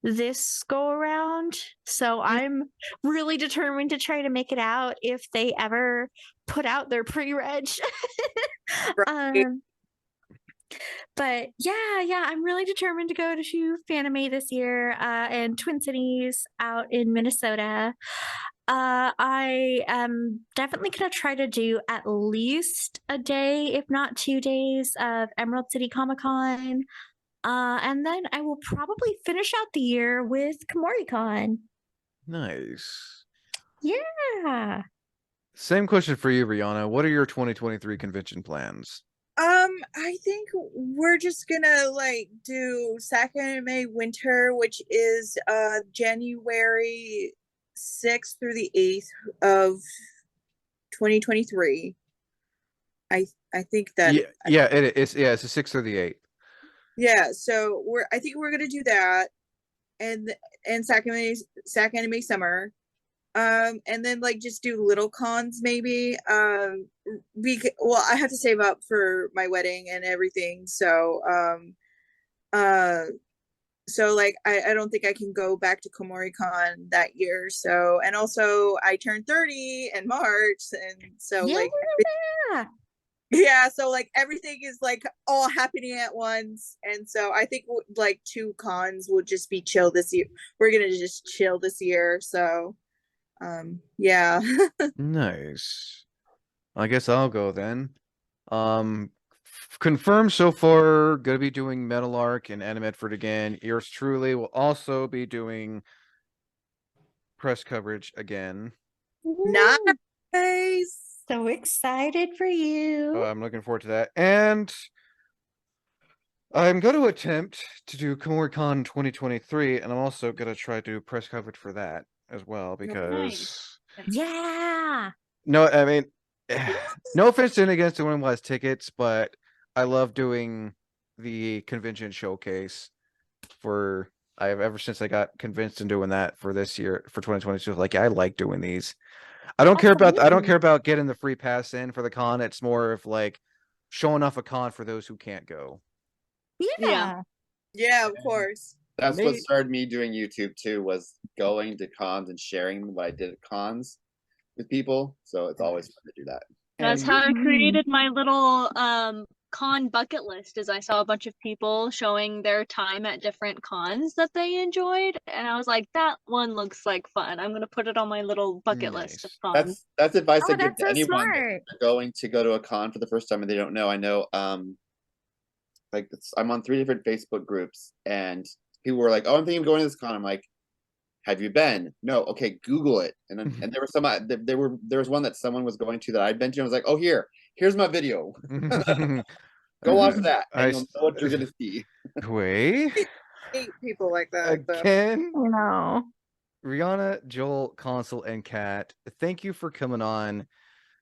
S3: this go around. So I'm really determined to try to make it out if they ever put out their pre-reg.
S5: Right.
S3: But yeah, I'm really determined to go to Fanime this year, and Twin Cities out in Minnesota. I am definitely gonna try to do at least a day, if not 2 days, of Emerald City Comic Con. And then I will probably finish out the year with KomoriCon.
S1: Nice.
S3: Yeah.
S1: Same question for you, Rhianna. What are your 2023 convention plans?
S5: I think we're just gonna like do Sakura Winter, which is January 6th through the 8th of 2023. I think that
S1: It's the 6th or the 8th.
S5: yeah, so I think we're gonna do that and Sac Anime Summer. And then like just do little cons maybe. I have to save up for my wedding and everything, so like I don't think I can go back to KomoriCon that year. So, and also I turned 30 in March, and so like yeah, so like everything is like all happening at once, and so I think like 2 cons will just be chill this year. We're gonna just chill this year, so yeah.
S1: Nice. I guess I'll go then. Confirmed so far, gonna be doing Metal Arc and Animedford again. Yours truly will also be doing press coverage again.
S5: Nice.
S3: So excited for you.
S1: I'm looking forward to that. And I'm going to attempt to do KomoriCon 2023, and I'm also going to try to do press coverage for that as well, because
S3: Yeah.
S1: no, I mean, no offense to against anyone who has tickets, but I love doing the convention showcase ever since I got convinced in doing that for this year, for 2022. Like, I like doing these. I don't care about getting the free pass in for the con. It's more of like showing off a con for those who can't go.
S3: Yeah.
S5: Yeah, of course.
S2: That's what started me doing YouTube too, was going to cons and sharing what I did at cons with people. So it's always fun to do that.
S4: That's how I created my little con bucket list, is I saw a bunch of people showing their time at different cons that they enjoyed, and I was like, that one looks like fun. I'm gonna put it on my little bucket list of cons.
S2: That's advice I give
S3: that's
S2: to
S3: so
S2: anyone
S3: smart.
S2: going to go to a con for the first time and they don't know. I know like I'm on 3 different Facebook groups, and people were like, oh, I'm thinking of going to this con. I'm like, have you been? No. Okay, Google it. And then, and there was there was one that someone was going to that I'd been to. And I was like, oh, here's my video. Go watch that, and you'll know what you're gonna see.
S1: Wait.
S5: Hate people like that.
S1: Again?
S3: No.
S1: Rhianna, Joel, Consul, and Kat, thank you for coming on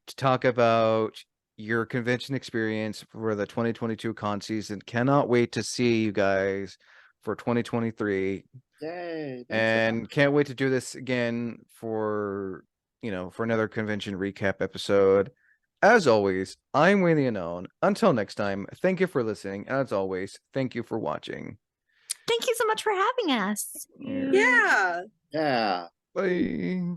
S1: to talk about your convention experience for the 2022 con season. Cannot wait to see you guys for 2023.
S2: Yay!
S1: And can't wait to do this again for another convention recap episode. As always, I'm Wayne the Unknown. Until next time, thank you for listening. And as always, thank you for watching.
S3: Thank you so much for having us.
S5: Yeah.
S2: Yeah.
S1: Bye.